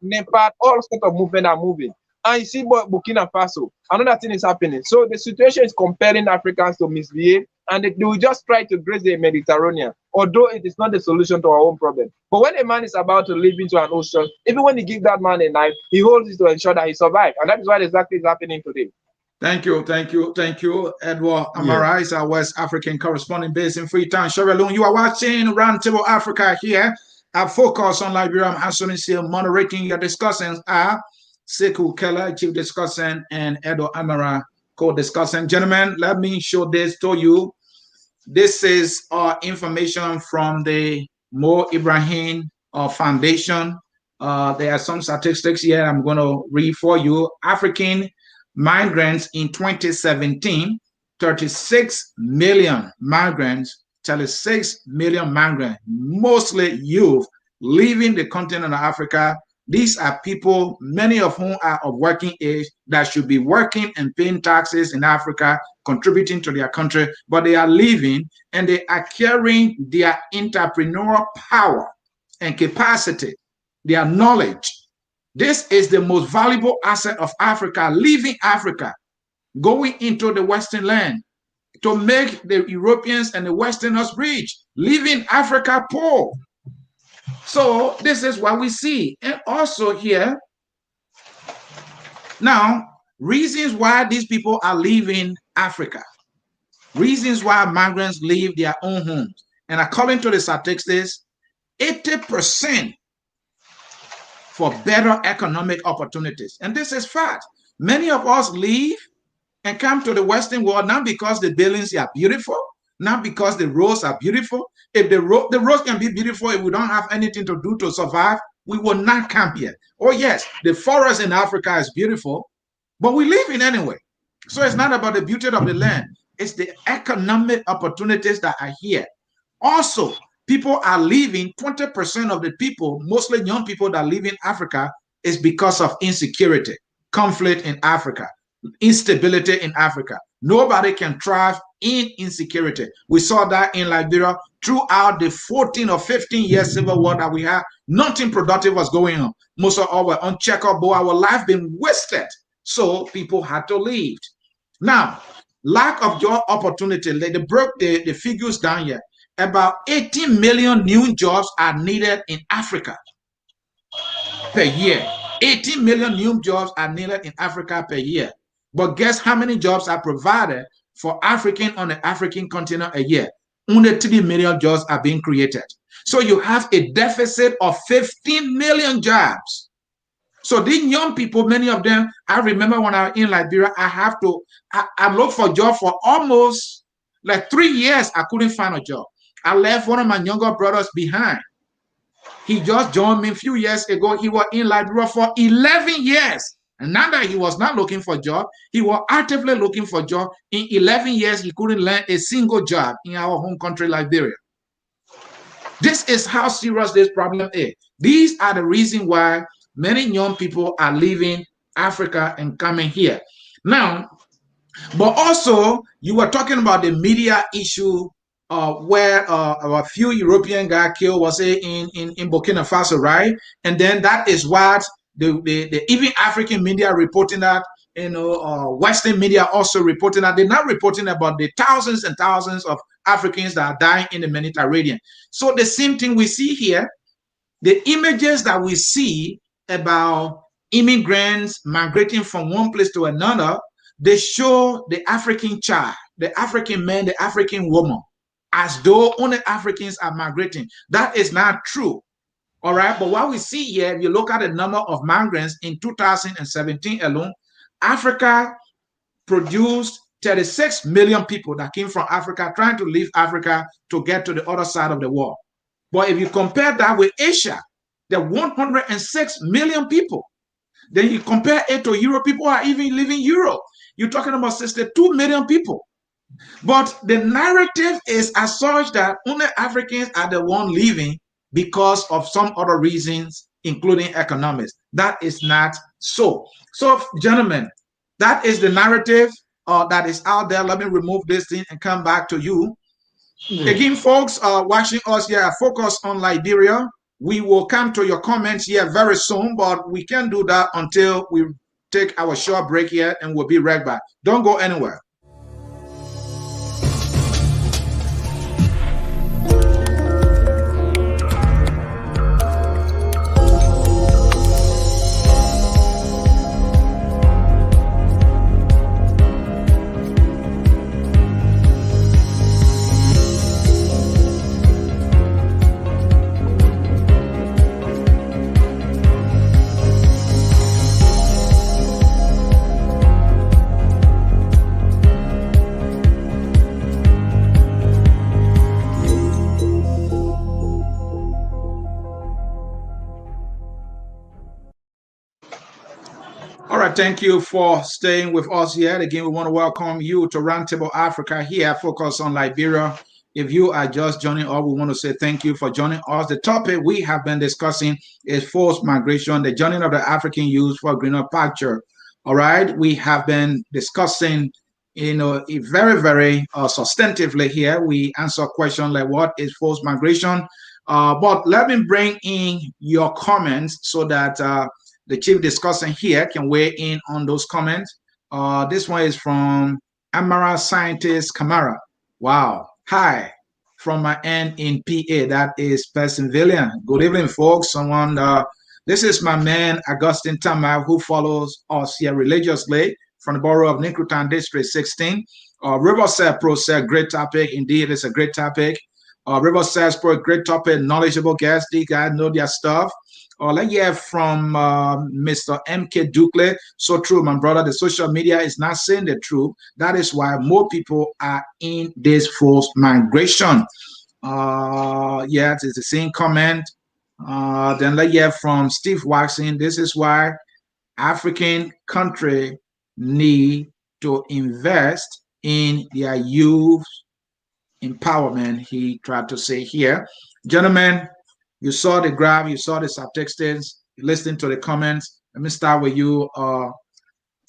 Nepal, all sorts of movement are moving. And you see Burkina Faso, another thing is happening. So the situation is compelling Africans to misbehave, and they will just try to graze the Mediterranean, although it is not the solution to our own problem. But when a man is about to leap into an ocean, even when you give that man a knife, he holds it to ensure that he survives. And that is what exactly is happening today. Thank you. Edward Amara is our West African correspondent based in Freetown, Sierra Leone. You are watching Roundtable Africa here. Our focus on Liberia. I'm Ansony, Sieh, moderating your discussions are Sekou, Kelleh, chief discussant, and Edward Amara, co-discussant. Gentlemen, let me show this to you. This is information from the Mo Ibrahim Foundation. There are some statistics here I'm going to read for you. African migrants in 2017, 36 million migrants, 36 million migrants, mostly youth, leaving the continent of Africa. These are people, many of whom are of working age, that should be working and paying taxes in Africa, contributing to their country, but they are leaving and they are carrying their entrepreneurial power and capacity, their knowledge. This is the most valuable asset of Africa, leaving Africa, going into the Western land to make the Europeans and the Westerners rich, leaving Africa poor. So this is what we see. And also here, now, reasons why these people are leaving Africa, reasons why migrants leave their own homes. And according to the statistics, 80% for better economic opportunities. And this is fact. Many of us leave and come to the Western world not because the buildings are beautiful, not because the roads are beautiful. If the roads can be beautiful, if we don't have anything to do to survive, we will not come here. Oh yes, the forest in Africa is beautiful, but we live in anyway. So it's not about the beauty of the land. It's the economic opportunities that are here. Also, people are leaving, 20% of the people, mostly young people that live in Africa, is because of insecurity, conflict in Africa, instability in Africa. Nobody can thrive in insecurity. We saw that in Liberia throughout the 14 or 15 year civil war that we had. Nothing productive was going on. Most of our uncheckable, our life been wasted. So people had to leave. Now, lack of job opportunity, they broke the figures down here. About 18 million new jobs are needed in Africa per year. 18 million new jobs are needed in Africa per year. But guess how many jobs are provided for African on the African continent a year? Only 3 million jobs are being created. So you have a deficit of 15 million jobs. So these young people, many of them, I remember when I was in Liberia, I looked for a job for almost like 3 years. I couldn't find a job. I left one of my younger brothers behind. He just joined me a few years ago. He was in Liberia for 11 years. And now that he was not looking for a job, he was actively looking for a job. In 11 years, he couldn't land a single job in our home country, Liberia. This is how serious this problem is. These are the reasons why many young people are leaving Africa and coming here. Now, but also, you were talking about the media issue where a few European got killed, was it in Burkina Faso, right? And then that is what the even African media reporting that, Western media also reporting that. They're not reporting about the thousands and thousands of Africans that are dying in the Mediterranean. So the same thing we see here, the images that we see about immigrants migrating from one place to another, they show the African child, the African man, the African woman, as though only Africans are migrating. That is not true. All right, but what we see here, if you look at the number of migrants in 2017 alone, Africa produced 36 million people that came from Africa trying to leave Africa to get to the other side of the world. But if you compare that with Asia, there are 106 million people. Then you compare it to Europe, people are even leaving Europe. You're talking about 62 million people. But the narrative is as such that only Africans are the one leaving because of some other reasons, including economics. That is not so. So, gentlemen, that is the narrative that is out there. Let me remove this thing and come back to you. Again, folks watching us here, focus on Liberia. We will come to your comments here very soon, but we can't do that until we take our short break here, and we'll be right back. Don't go anywhere. thank you for staying with us yet again. We want to welcome you to Roundtable Africa here, focus on Liberia. If you are just joining us, we want to say thank you for joining us. The topic we have been discussing is forced migration, the journey of the African youth for greener pasture. All right, we have been discussing, very substantively here. We answer questions like what is forced migration, but let me bring in your comments so that the chief discussing here can weigh in on those comments. This one is from Amara scientist Kamara. Wow. Hi, from my end in PA, that is Pennsylvania. Good evening, folks. This is my man, Augustine Tama, who follows us here religiously from the borough of Nikrutan District 16. Riverside Pro said, great topic. Indeed, it's a great topic. Riverside Pro, great topic, knowledgeable guests. These guys know their stuff. Let's hear from Mr. M.K. Dukle. So true, my brother. The social media is not saying the truth. That is why more people are in this forced migration. It's the same comment. Then let's hear from Steve Waxing. This is why African country need to invest in their youth empowerment, he tried to say here. Gentlemen, you saw the graph, you saw the subtexts, you listened to the comments. Let me start with you,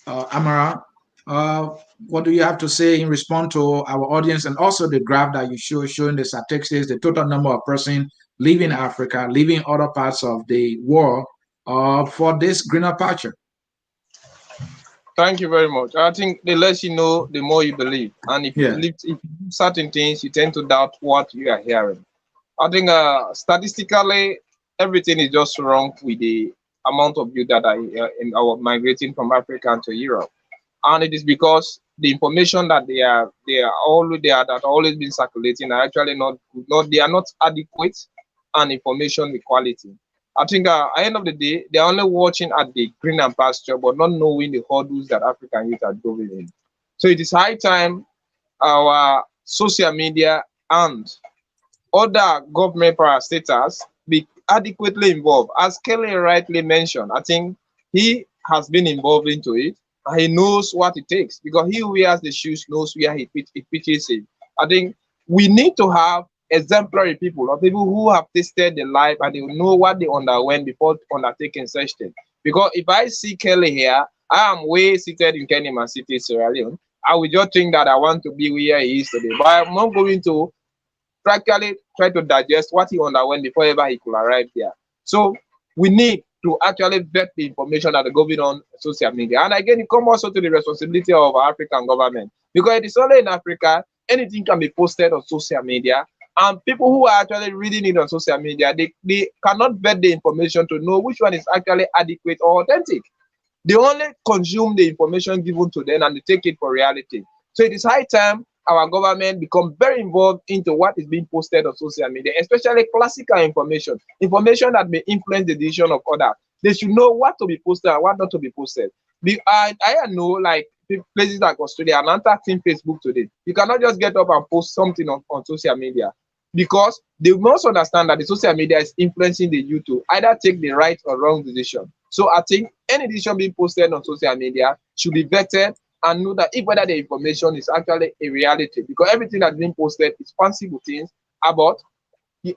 Amara. What do you have to say in response to our audience and also the graph that you showing the subtexts, the total number of persons leaving Africa, leaving other parts of the world for this greener pasture? Thank you very much. I think the less you know, the more you believe. And if you believe certain things, you tend to doubt what you are hearing. I think statistically, everything is just wrong with the amount of youth that are migrating from Africa to Europe. And it is because the information that they are always been circulating are actually they are not adequate and information with quality. I think at the end of the day, they're only watching at the green and pasture, but not knowing the hurdles that African youth are going in. So it is high time our social media and other government parastatals be adequately involved. As Kelleh rightly mentioned, I think he has been involved into it, and he knows what it takes because he who wears the shoes knows where he pitches it. I think we need to have exemplary people, or people who have tasted the life and they know what they underwent before undertaking such things. Because if I see Kelleh here, I am way seated in Kenema City, Sierra Leone. I will just think that I want to be where he is today, but I'm not going to practically try to digest what he underwent before ever he could arrive there. So we need to actually vet the information that is going on social media. And again, it comes also to the responsibility of our African government, because it is only in Africa anything can be posted on social media. And people who are actually reading it on social media, they cannot vet the information to know which one is actually adequate or authentic. They only consume the information given to them and they take it for reality. So it is high time our government become very involved into what is being posted on social media, especially classical information that may influence the decision of others. They should know what to be posted and what not to be posted. I know, like places like Australia and attacking Facebook today, you cannot just get up and post something on social media, because they must understand that the social media is influencing the youth to either take the right or wrong decision. So I think any decision being posted on social media should be vetted and know that if whether the information is actually a reality, because everything that's being posted is fanciful things about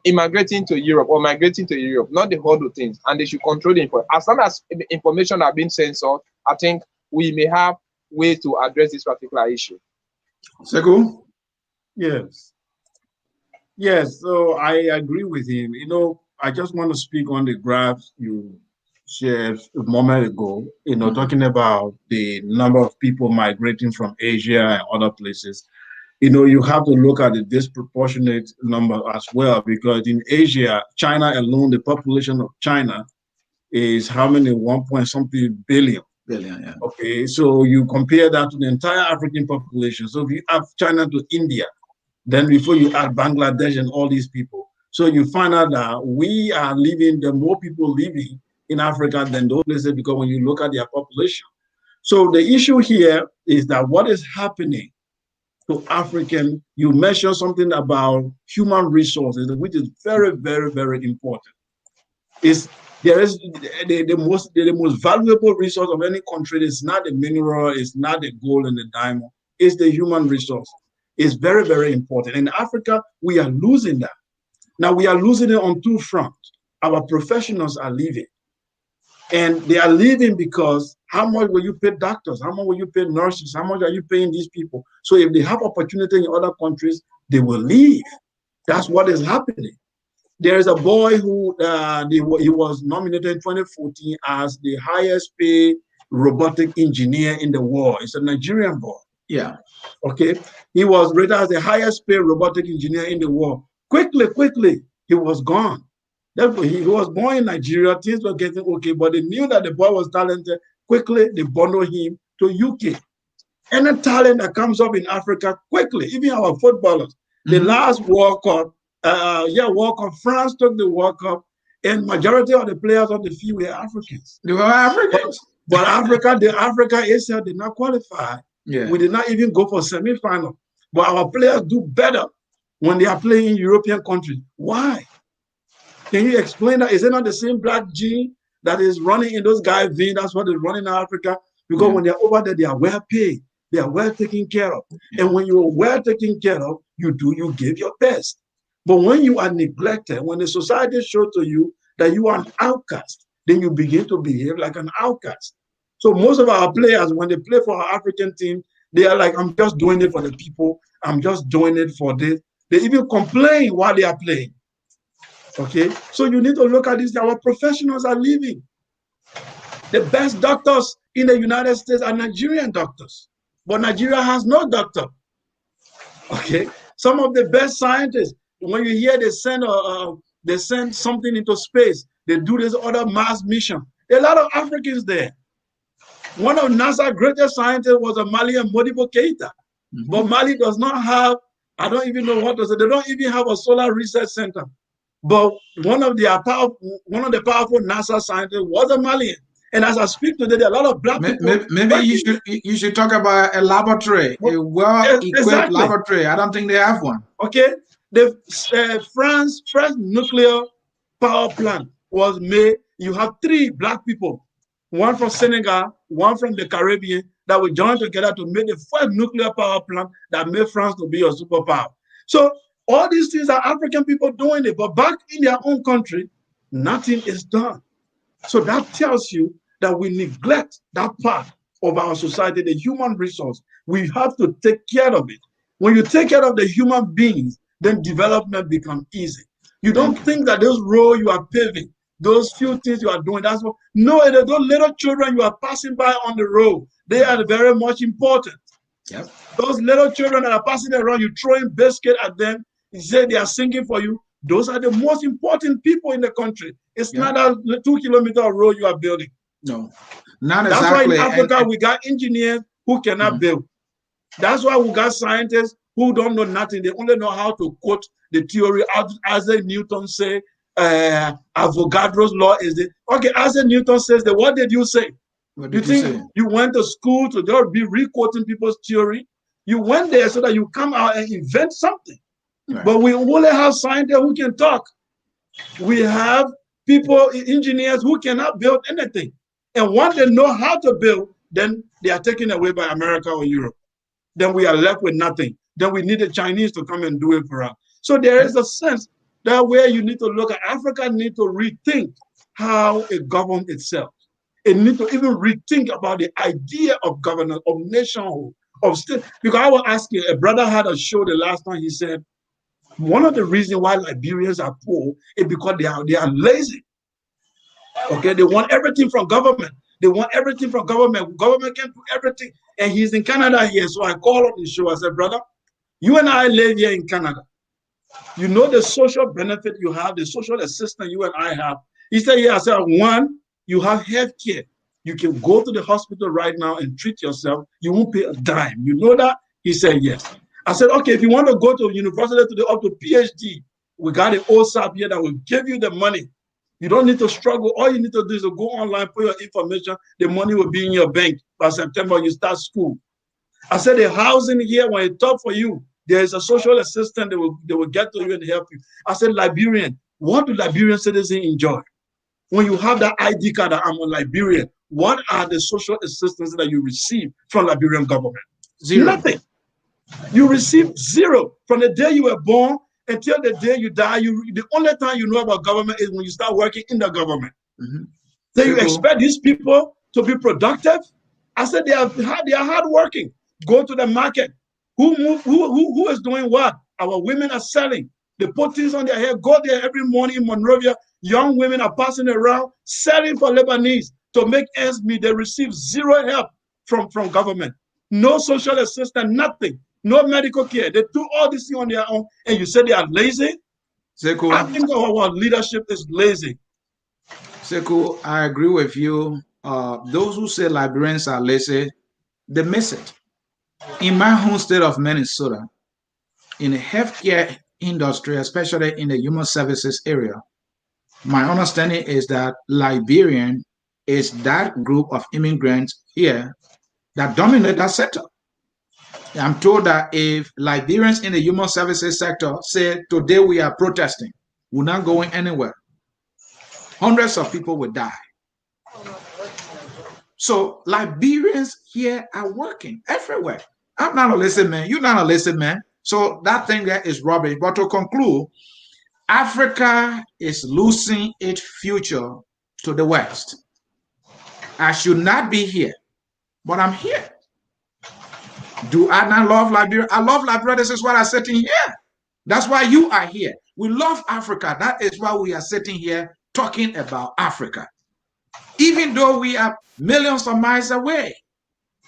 immigrating to Europe or migrating to Europe, not the whole things, and they should control the information. As long as the information are being censored, I think we may have ways to address this particular issue. Sekou? Yes, so I agree with him. You know, I just want to speak on the graphs you shared a moment ago, talking about the number of people migrating from Asia and other places. You have to look at the disproportionate number as well, because in Asia, China alone, the population of China is how many? 1 point something billion. Yeah. Okay, so you compare that to the entire African population. So if you add China to India, then before you add Bangladesh and all these people, so you find out that we are living, the more people living in Africa than those places, because when you look at their population. So the issue here is that what is happening to African, you mentioned something about human resources, which is very, very, very important. Is There is the most valuable resource of any country is not the mineral, it's not the gold and the diamond, it's the human resource. It's very, very important. In Africa, we are losing that. Now we are losing it on two fronts. Our professionals are leaving. And they are leaving because how much will you pay doctors? How much will you pay nurses? How much are you paying these people? So if they have opportunity in other countries, they will leave. That's what is happening. There is a boy who he was nominated in 2014 as the highest paid robotic engineer in the world. It's a Nigerian boy. Yeah. Okay. He was rated as the highest paid robotic engineer in the world. Quickly, he was gone. Therefore, he was born in Nigeria. Things were getting okay, but they knew that the boy was talented. Quickly, they bundled him to UK. Any talent that comes up in Africa, quickly, even our footballers. The last World Cup, World Cup, France took the World Cup, and majority of the players on the field were Africans. They were Africans. But Africa itself did not qualify. Yeah. We did not even go for semi-final. But our players do better when they are playing in European countries. Why? Can you explain that? Is it not the same black gene that is running in those guys' veins? That's what is running in Africa. Because when they're over there, they are well paid. They are well taken care of. And when you are well taken care of, you give your best. But when you are neglected, when the society shows to you that you are an outcast, then you begin to behave like an outcast. So most of our players, when they play for our African team, they are like, I'm just doing it for the people. I'm just doing it for this. They even complain while they are playing. Okay, so you need to look at this. Our professionals are leaving. The best doctors in the United States are Nigerian doctors, but Nigeria has no doctor. Okay, some of the best scientists, when you hear they send something into space, they do this other Mars mission. There are a lot of Africans there. One of NASA's greatest scientists was a Malian, Modibo Keita, but Mali does not have, I don't even know what to say, they don't even have a solar research center. But one of the powerful NASA scientists was a Malian. And as I speak today, there are a lot of black people. Maybe you should talk about a laboratory, a well-equipped laboratory. I don't think they have one. Okay. The France first nuclear power plant was made. You have 3 black people, one from Senegal, one from the Caribbean, that were joined together to make the first nuclear power plant that made France to be a superpower. So all these things are African people doing it, but back in their own country, nothing is done. So that tells you that we neglect that part of our society, the human resource. We have to take care of it. When you take care of the human beings, then development becomes easy. You don't think that those roads you are paving, those few things you are doing, that's what, no, those little children you are passing by on the road, they are very much important. Yep. Those little children that are passing around, you throwing biscuit at them, you say they are singing for you. Those are the most important people in the country. It's not a 2-kilometer road you are building. No, not exactly. That's why in Africa we got engineers who cannot build. That's why we got scientists who don't know nothing. They only know how to quote the theory. Isaac Newton say, Avogadro's law is it. Okay, Isaac Newton says that. What did you say? You think you went to school to just be re-quoting people's theory? You went there so that you come out and invent something. Right. But we only have scientists who can talk. We have people, engineers who cannot build anything. And once they know how to build, then they are taken away by America or Europe. Then we are left with nothing. Then we need the Chinese to come and do it for us. So there is a sense that where you need to look at Africa need to rethink how it governs itself. It needs to even rethink about the idea of governance, of nationhood, of state. Because I was asking, a brother had a show the last time, he said, one of the reasons why Liberians are poor is because they are lazy. Okay, they want everything from government. They want everything from government. Government can do everything. And he's in Canada here, so I called on the show. I said, brother, you and I live here in Canada. You know the social benefit you have, the social assistance you and I have. He said, yeah. I said, one, you have health care. You can go to the hospital right now and treat yourself. You won't pay a dime. You know that? He said, yes. I said, okay, if you want to go to university to do up to PhD, we got an OSAP here that will give you the money. You don't need to struggle. All you need to do is to go online, put your information. The money will be in your bank. By September, you start school. I said, the housing here, when it's tough for you, there is a social assistant they will get to you and help you. I said, Liberian, what do Liberian citizens enjoy? when you have that ID card that I'm a Liberian, what are the social assistance that you receive from Liberian government? Zero. Nothing. You receive zero from the day you were born until the day you die. The only time you know about government is when you start working in the government. Then you expect these people to be productive? I said they are hardworking. Go to the market. Who is doing what? Our women are selling. They put things on their head. Go there every morning in Monrovia. Young women are passing around selling for Lebanese to make ends meet. They receive zero help from government. No social assistance, nothing. No medical care. They do all this thing on their own, and you say they are lazy? Sekou, I think our leadership is lazy. Sekou, I agree with you. Those who say Liberians are lazy, they miss it. In my home state of Minnesota, in the healthcare industry, especially in the human services area, my understanding is that Liberian is that group of immigrants here that dominate that sector. I'm told that if Liberians in the human services sector say today we are protesting, we're not going anywhere, hundreds of people will die. So Liberians here are working everywhere. I'm not a listen man. You're not a listen man. So that thing there is rubbish. But to conclude, Africa is losing its future to the West. I should not be here, but I'm here. Do I not love Liberia? I love Liberia. This is why I'm sitting here. That's why you are here. We love Africa. That is why we are sitting here talking about Africa. Even though we are millions of miles away,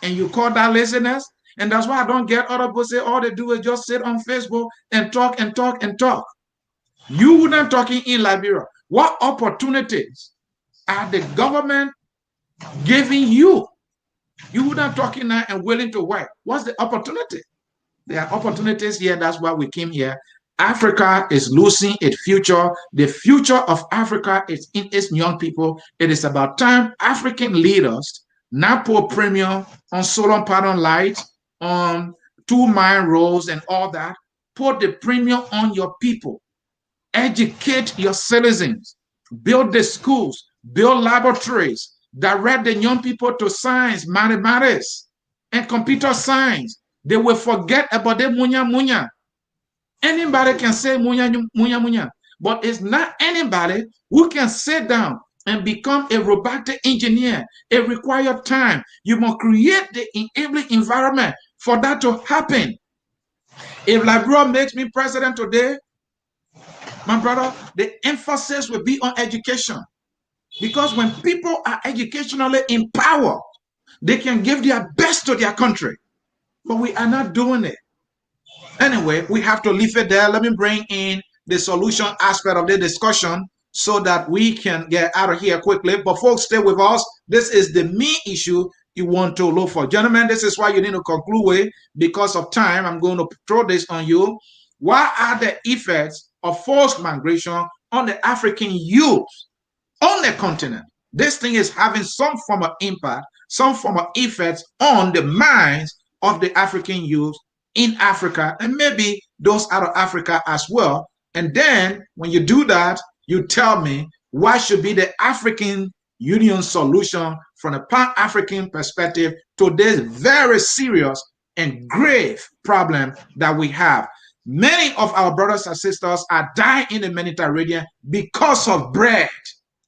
and you call that laziness, and that's why I don't get other people say all they do is just sit on Facebook and talk and talk and talk. You wouldn't talking in Liberia. What opportunities are the government giving you? You wouldn't talking now and willing to work. What's the opportunity? There are opportunities here. That's why we came here. Africa is losing its future. The future of Africa is in its young people. It is about time African leaders now put premium on solar panel lights, on 2-mile roads and all that. Put the premium on your people. Educate your citizens. Build the schools. Build laboratories. Direct the young people to science, mathematics, and computer science. They will forget about the munya munya. Anybody can say munya munya munya, but it's not anybody who can sit down and become a robotic engineer. It requires time. You must create the enabling environment for that to happen. If Liberia makes me president today, my brother, the emphasis will be on education. Because when people are educationally empowered, they can give their best to their country. But we are not doing it. Anyway, we have to leave it there. Let me bring in the solution aspect of the discussion so that we can get out of here quickly. But folks, stay with us. This is the main issue you want to look for. Gentlemen, this is why you need to conclude with. Because of time, I'm going to throw this on you. What are the effects of forced migration on the African youth on the continent? This thing is having some form of impact, some form of effects on the minds of the African youth in Africa, and maybe those out of Africa as well. And then when you do that, you tell me what should be the African Union solution from a Pan-African perspective to this very serious and grave problem that we have. Many of our brothers and sisters are dying in the Mediterranean because of bread.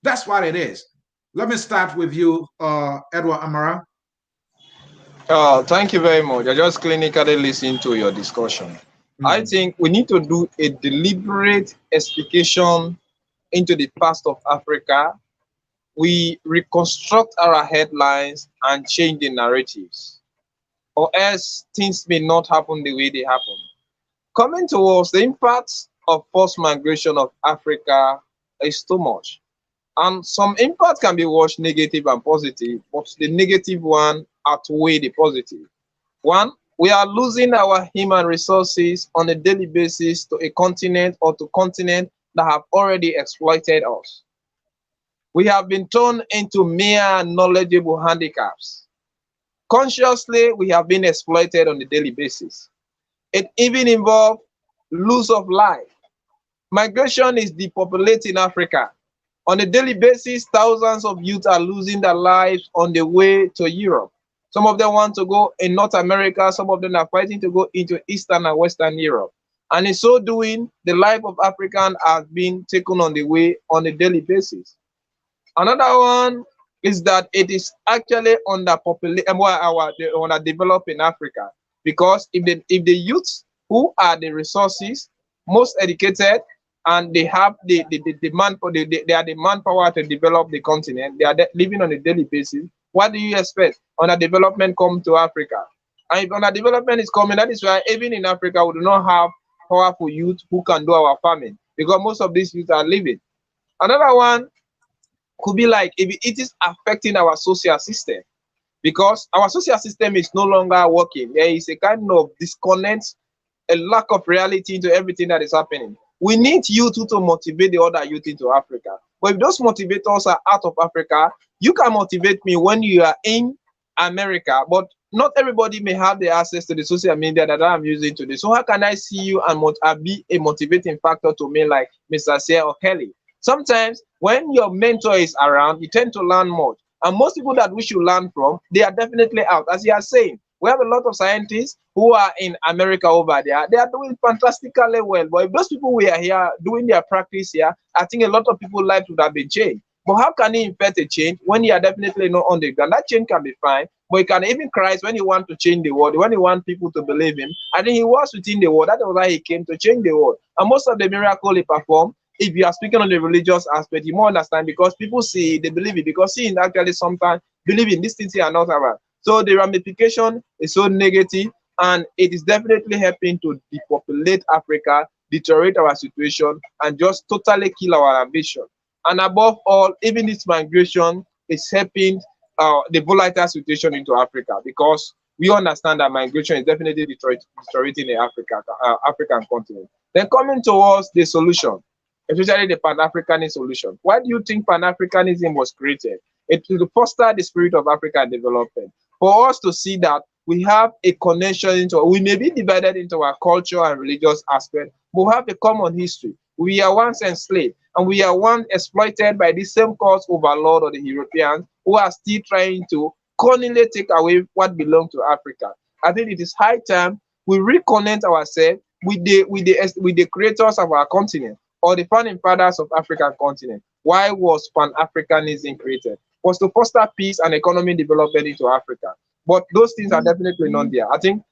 That's what it is. Let me start with you, Edward Amara. Thank you very much. I just clinically listened to your discussion. I think we need to do a deliberate explication into the past of Africa. We reconstruct our headlines and change the narratives, or else things may not happen the way they happen. Coming to us, the impact of forced migration of Africa is too much. And some impact can be watched negative and positive, but the negative one outweigh the positive. One, we are losing our human resources on a daily basis to a continent or to continents that have already exploited us. We have been turned into mere knowledgeable handicaps. Consciously, we have been exploited on a daily basis. It even involves loss of life. Migration is depopulating Africa. On a daily basis, thousands of youth are losing their lives on the way to Europe. Some of them want to go in North America. Some of them are fighting to go into Eastern and Western Europe. And in so doing, the life of Africans has been taken on the way on a daily basis. Another one is that it is actually underdeveloped in Africa, because if the youths who are the resources, most educated, and they have the manpower to develop the continent, they are living on a daily basis. What do you expect? Underdevelopment come to Africa, and if underdevelopment is coming, that is why even in Africa we do not have powerful youth who can do our farming, because most of these youth are leaving. Another one could be like if it is affecting our social system, because our social system is no longer working. There is a kind of disconnect, a lack of reality into everything that is happening. We need you to motivate the other youth into Africa. But if those motivators are out of Africa, you can motivate me when you are in America, but not everybody may have the access to the social media that I'm using today. So how can I see you and be a motivating factor to me like Mr. Sieh or Kelleh? Sometimes when your mentor is around, you tend to learn more. And most people that we should learn from, they are definitely out. As you are saying, we have a lot of scientists who are in America over there. They are doing fantastically well. But if those people were here doing their practice here, I think a lot of people's lives would have been changed. But how can he effect a change when you are definitely not on the ground? That change can be fine, but he can even cry when he wants to change the world, when he wants people to believe him. I think he was within the world. That was why he came to change the world. And most of the miracles he performed, if you are speaking on the religious aspect, you more understand, because people see, they believe it, because seeing actually sometimes believing these things here are not around. So the ramification is so negative, and it is definitely helping to depopulate Africa, deteriorate our situation, and just totally kill our ambition. And above all, even this migration is helping the volatile situation into Africa, because we understand that migration is definitely deteriorating the African continent. Then coming towards the solution, especially the Pan-Africanist solution. Why do you think Pan-Africanism was created? It to foster the spirit of African development. For us to see that we have a connection into, we may be divided into our culture and religious aspect, but we have a common history. We are once enslaved, and we are once exploited by the same cause overlord of the Europeans, who are still trying to cunningly take away what belongs to Africa. I think it is high time we reconnect ourselves with the creators of our continent, or the founding fathers of African continent. Why was Pan-Africanism created? Was to foster peace and economic development into Africa. But those things are definitely not there. I think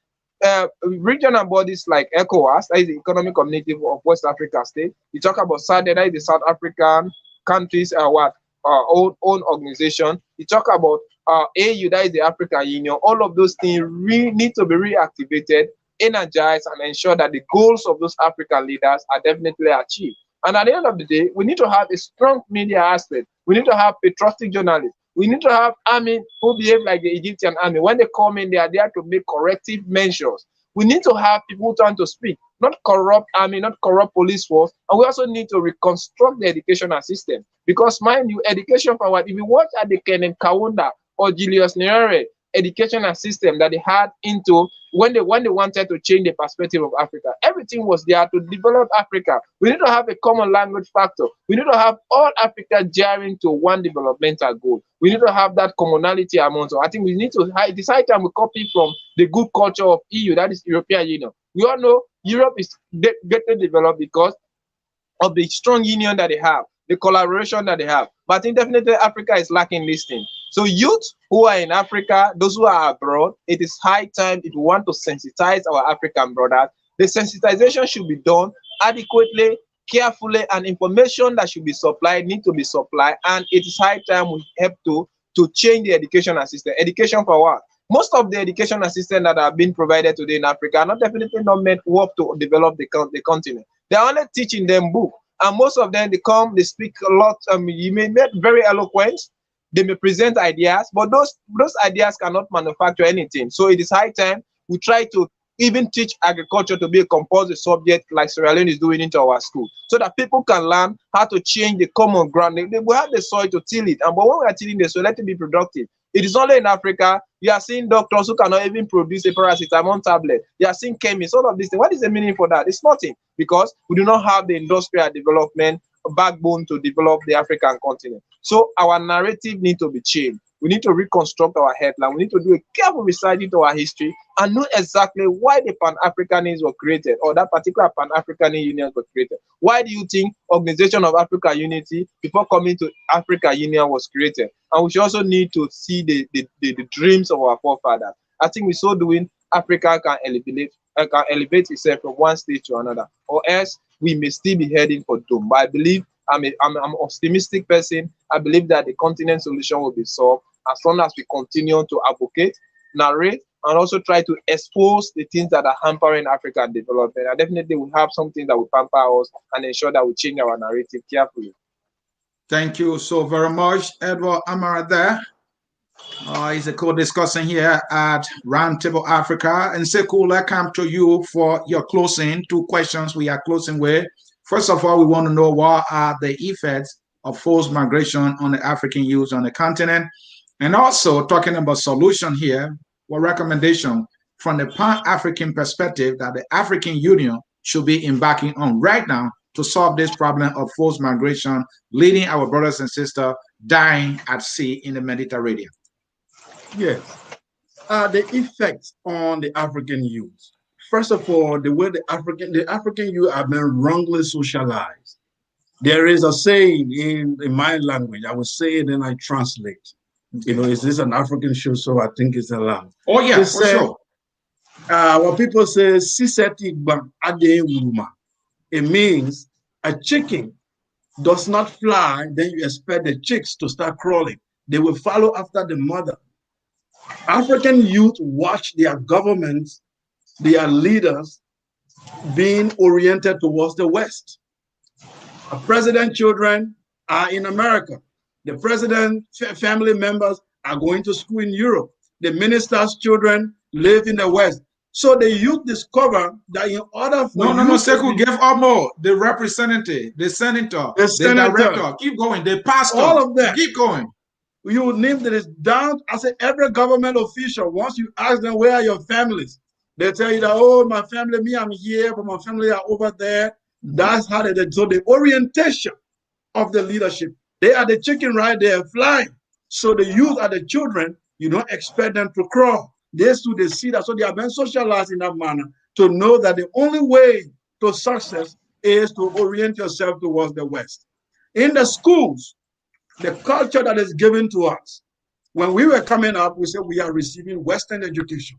regional bodies like ECOWAS, that is the Economic Community of West Africa State. You talk about SADC, that is the South African countries, own organization. You talk about AU, that is the African Union. All of those things really need to be reactivated, energized, and ensure that the goals of those African leaders are definitely achieved. And at the end of the day, we need to have a strong media aspect. We need to have patriotic journalists. We need to have army who behave like the Egyptian army. When they come in, they are there to make corrective measures. We need to have people who turn to speak, not corrupt army, not corrupt police force. And we also need to reconstruct the educational system. Because mind you, education for what? If you watch at the Kenneth Kaunda or Julius Nyerere educational system that they had into when they wanted to change the perspective of Africa, everything was there to develop Africa. We need to have a common language factor. We need to have all Africa gearing to one developmental goal. We need to have that commonality among us. I think we need to decide time we copy from the good culture of EU, that is European Union. We all know Europe is getting developed because of the strong union that they have, the collaboration that they have. But I think definitely Africa is lacking this thing. So youth who are in Africa, those who are abroad, it is high time if we want to sensitize our African brothers. The sensitization should be done adequately, carefully, and information that should be supplied need to be supplied. And it is high time we help to change the educational system. Education for what? Most of the educational systems that are being provided today in Africa are definitely not meant work to develop the continent. They are only teaching them book. And most of them, they speak a lot. You may be very eloquent. They may present ideas, but those ideas cannot manufacture anything. So it is high time we try to even teach agriculture to be a compulsory subject like Sierra Leone is doing into our school, so that people can learn how to change the common ground. They will have the soil to till it, but when we are tilling the soil, let it be productive. It is only in Africa you are seeing doctors who cannot even produce a paracetamol tablet. You are seeing chemists, all of these things. What is the meaning for that? It's nothing, because we do not have the industrial development backbone to develop the African continent. So our narrative needs to be changed. We need to reconstruct our headline. We need to do a careful research into our history and know exactly why the Pan-Africanists were created, or that particular Pan-African Union were created. Why do you think Organization of African Unity, before coming to Africa Union, was created? And we should also need to see the dreams of our forefathers. I think with so doing, Africa can elevate itself from one stage to another, or else we may still be heading for doom. But I believe I'm an optimistic person. I believe that the continent solution will be solved as long as we continue to advocate, narrate, and also try to expose the things that are hampering African development. And definitely we have something that will pamper us and ensure that we change our narrative carefully. Thank you so very much, Edward Amara there. He's a co-discussing here at Roundtable Africa. And Sekou, let's come to you for your closing. 2 questions we are closing with. First of all, we want to know what are the effects of forced migration on the African youth on the continent? And also talking about solution here, what recommendation from the Pan-African perspective that the African Union should be embarking on right now to solve this problem of forced migration, leading our brothers and sisters dying at sea in the Mediterranean? Yes. The effects on the African youth. First of all, the way the African youth have been wrongly socialized. There is a saying in my language, I will say it and I translate. You know, is this an African show? So I think it's allowed. Oh, yeah, for sure. What people say, it means a chicken does not fly, then you expect the chicks to start crawling. They will follow after the mother. African youth watch their governments, their leaders being oriented towards the West. President children are in America. The president family members are going to school in Europe. The minister's children live in the West. So the youth discover that in order for Sekou, give up more. The representative, the senator, the director, keep going. The pastor, all of them, keep going. You name that is down. I say every government official, once you ask them where are your families, they tell you that, oh, my family, me, I'm here, but my family are over there. That's how they do. So the orientation of the leadership, they are the chicken right there flying. So the youth are the children. You don't expect them to crawl. They see that. So they have been socialized in that manner to know that the only way to success is to orient yourself towards the West. In the schools, the culture that is given to us, when we were coming up, we said we are receiving Western education.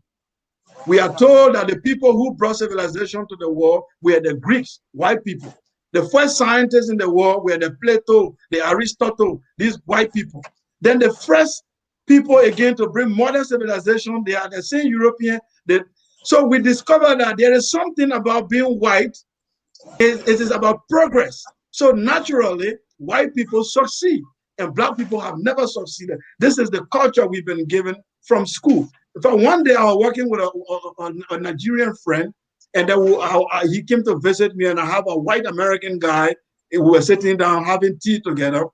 We are told that the people who brought civilization to the world were the Greeks, white people. The first scientists in the world were the Plato, the Aristotle, these white people. Then the first people again to bring modern civilization, they are the same European. So we discovered that there is something about being white. It is about progress. So naturally, white people succeed and black people have never succeeded. This is the culture we've been given from school. In fact, one day I was working with a Nigerian friend, and then he came to visit me, and I have a white American guy. We were sitting down having tea together.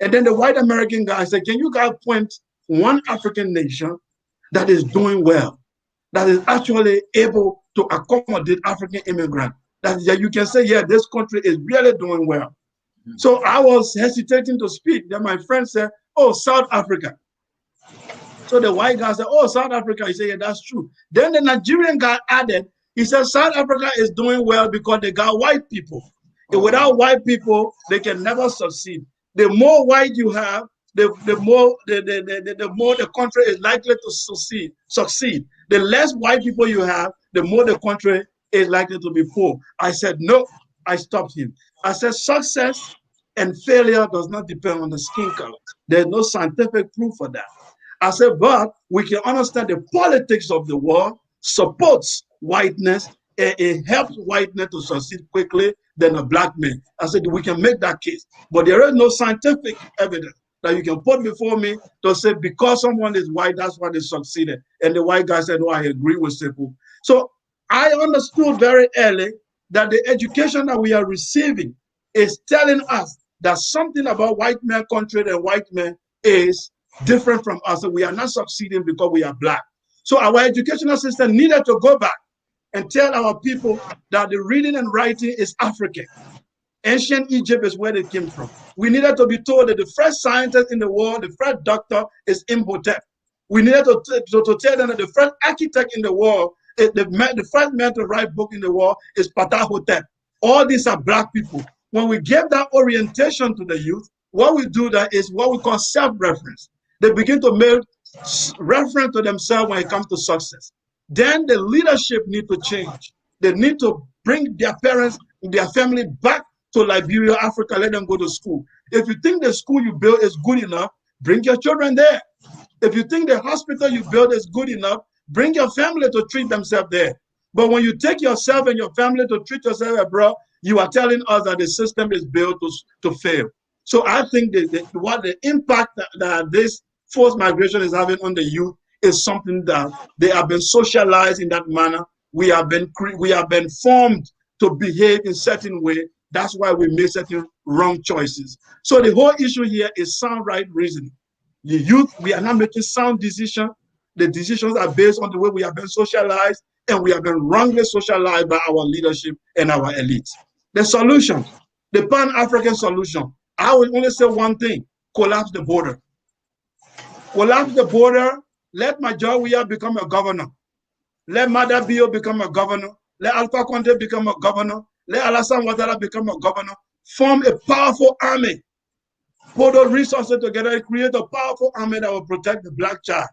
And then the white American guy said, can you guys point one African nation that is doing well, that is actually able to accommodate African immigrants, that you can say, yeah, this country is really doing well. So I was hesitating to speak. Then my friend said, oh, South Africa. So the white guy said, oh, South Africa. He said, yeah, that's true. Then the Nigerian guy added, he said, South Africa is doing well because they got white people. And without white people, they can never succeed. The more white you have, the more the country is likely to succeed. The less white people you have, the more the country is likely to be poor. I said, no, I stopped him. I said, success and failure does not depend on the skin color. There's no scientific proof for that. I said, but we can understand the politics of the world supports whiteness, and it helps whiteness to succeed quickly than a black man. I said, we can make that case, but there is no scientific evidence that you can put before me to say because someone is white, that's why they succeeded. And the white guy said, oh, I agree with Sekou. So I understood very early that the education that we are receiving is telling us that something about white man country and white men is different from us. So we are not succeeding because we are black. So our educational system needed to go back and tell our people that the reading and writing is African. Ancient Egypt is where they came from. We needed to be told that the first scientist in the world, the first doctor is Imhotep. We needed to tell them that the first architect in the world, the first man to write book in the world is Ptahhotep. All these are black people. When we give that orientation to the youth, what we do that is what we call self-reference. They begin to make reference to themselves when it comes to success. Then the leadership need to change. They need to bring their parents, their family back to Liberia, Africa, let them go to school. If you think the school you build is good enough, bring your children there. If you think the hospital you build is good enough, bring your family to treat themselves there. But when you take yourself and your family to treat yourself abroad, you are telling us that the system is built to fail. So I think what the impact that this forced migration is having on the youth is something that they have been socialized in that manner. We have been formed to behave in certain way. That's why we make certain wrong choices. So the whole issue here is sound right reasoning. The youth, we are not making sound decisions. The decisions are based on the way we have been socialized, and we have been wrongly socialized by our leadership and our elites. The solution, the Pan-African solution, I will only say one thing: collapse the border. Collapse the border, let Majawiya become a governor. Let Mada Bio become a governor. Let Alpha Conte become a governor. Let Alassane Ouattara become a governor. Form a powerful army. Put those resources together and create a powerful army that will protect the black child.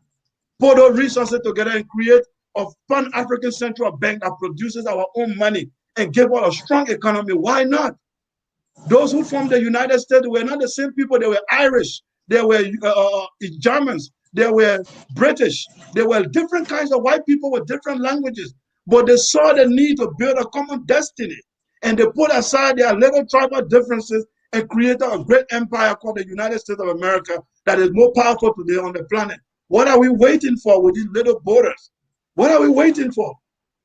Put those resources together and create a Pan-African central bank that produces our own money and give us a strong economy. Why not? Those who formed the United States were not the same people. They were Irish. They were Germans. They were British. They were different kinds of white people with different languages. But they saw the need to build a common destiny. And they put aside their little tribal differences and created a great empire called the United States of America that is more powerful today on the planet. What are we waiting for with these little borders? What are we waiting for?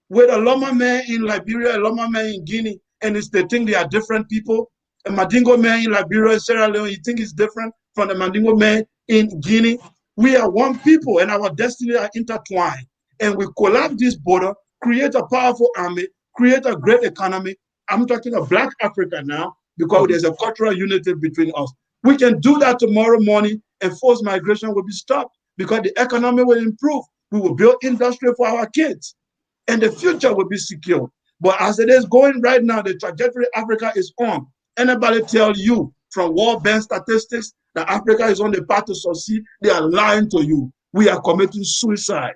With a Loma man in Liberia, a Loma man in Guinea, and they think they are different people. A Mandingo man in Liberia and Sierra Leone, you think it's different from the Mandingo man in Guinea? We are one people and our destiny are intertwined. And we collapse this border, create a powerful army, create a great economy. I'm talking of Black Africa now because there's a cultural unity between us. We can do that tomorrow morning and forced migration will be stopped because the economy will improve. We will build industry for our kids and the future will be secure. But as it is going right now, the trajectory Africa is on. Anybody tell you from World Bank statistics that Africa is on the path to succeed, they are lying to you. We are committing suicide.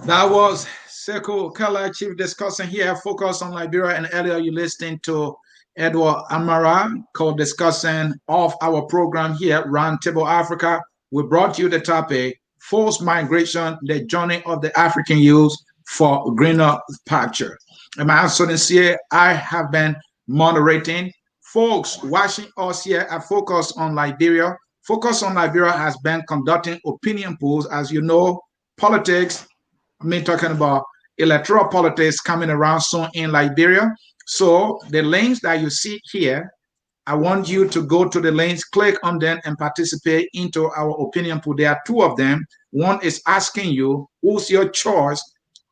That was Sekou Kelleh, chief discussing here, focus on Liberia, and earlier you listened to Edward Amara, co-discussing of our program here, Roundtable Africa. We brought you the topic, forced migration, the journey of the African youth for greener pasture. And my Ansony Sieh, I have been moderating. Folks watching us here at Focus on Liberia. Focus on Liberia has been conducting opinion polls. As you know, politics, talking about electoral politics coming around soon in Liberia. So the links that you see here, I want you to go to the links, click on them and participate into our opinion poll. There are two of them. One is asking you, who's your choice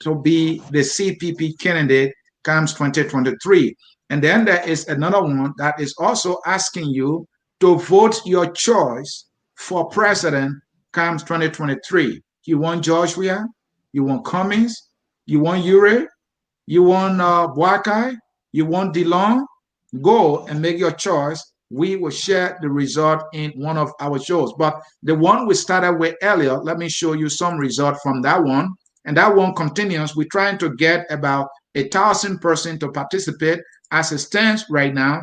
to be the CPP candidate comes 2023. And then there is another one that is also asking you to vote your choice for president comes 2023. You want George Weah? You want Cummings? You want Ure? You want Boakai? You want DeLong? Go and make your choice. We will share the result in one of our shows. But the one we started with earlier, let me show you some result from that one. And that one continues. We're trying to get about 1,000 persons to participate. As it stands right now,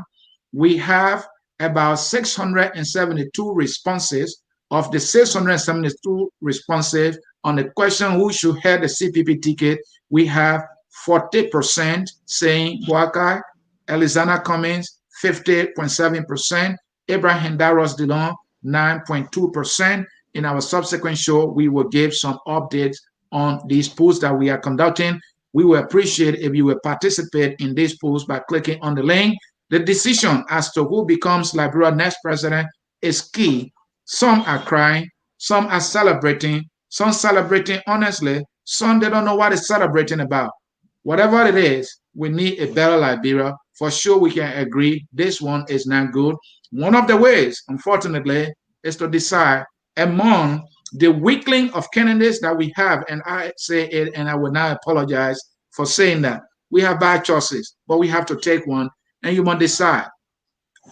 we have about 672 responses. Of the 672 responses on the question who should head the CPP ticket, we have 40% saying Boakai, Elizana Cummings, 50.7%, Ibrahim Daros Dillon, 9.2%. In our subsequent show, we will give some updates on these polls that we are conducting. We will appreciate if you will participate in these polls by clicking on the link. The decision as to who becomes Liberia's next president is key. Some are crying, some are celebrating, some celebrating honestly, some they don't know what it's celebrating about. Whatever it is, we need a better Liberia for for sure we can agree this one is not good. One of the ways, unfortunately, is to decide among the weakling of candidates that we have, and I say it and I will not apologize for saying that. We have bad choices, but we have to take one and you must decide.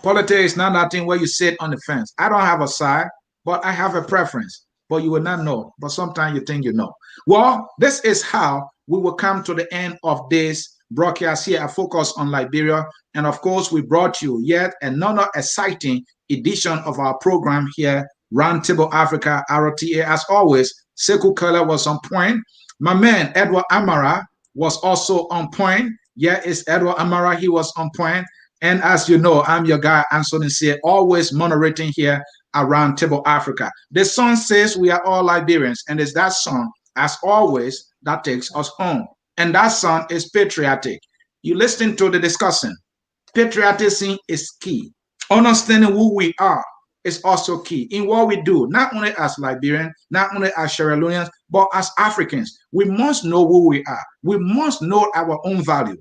Politics is not that thing where you sit on the fence. I don't have a side, but I have a preference. But you will not know. But sometimes you think you know. Well, this is how we will come to the end of this broadcast here. I focus on Liberia. And of course, we brought you yet another exciting edition of our program here, Roundtable Africa, ROTA. As always, Sekou Kelleh was on point. My man, Edward Amara, was also on point. Yeah, it's Edward Amara. He was on point. And as you know, I'm your guy, Ansony Sieh, always moderating here around Table Africa. The song says we are all Liberians, and it's that song, as always, that takes us home. And that song is patriotic. You listen to the discussion. Patriotism is key. Understanding who we are is also key in what we do, not only as Liberians, not only as Sierra Leoneans, but as Africans. We must know who we are. We must know our own value.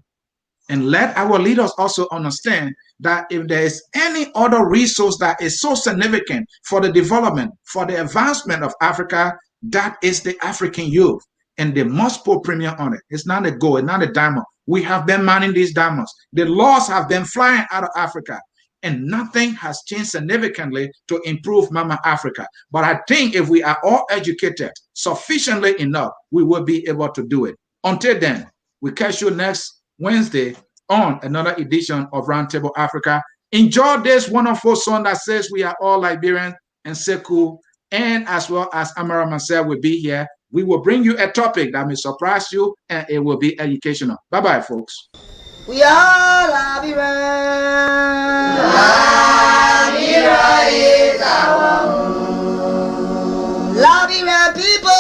And let our leaders also understand that if there is any other resource that is so significant for the development, for the advancement of Africa, that is the African youth. And they must put premium on it. It's not a gold, it's not a diamond. We have been mining these diamonds. The laws have been flying out of Africa. And nothing has changed significantly to improve Mama Africa. But I think if we are all educated sufficiently enough, we will be able to do it. Until then, we catch you next Wednesday on another edition of Roundtable Africa. Enjoy this wonderful song that says we are all Liberians, and Sekou, and as well as Amara myself will be here. We will bring you a topic that may surprise you, and it will be educational. Bye-bye, folks. We are Liberians. Liberia is our home. Liberian people.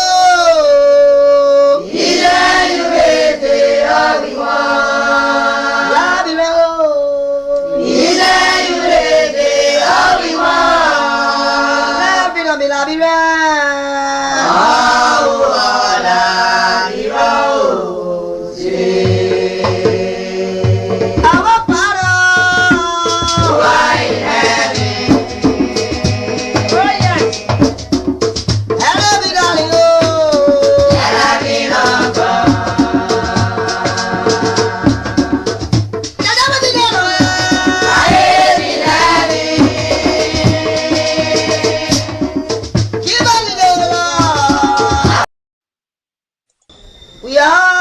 We are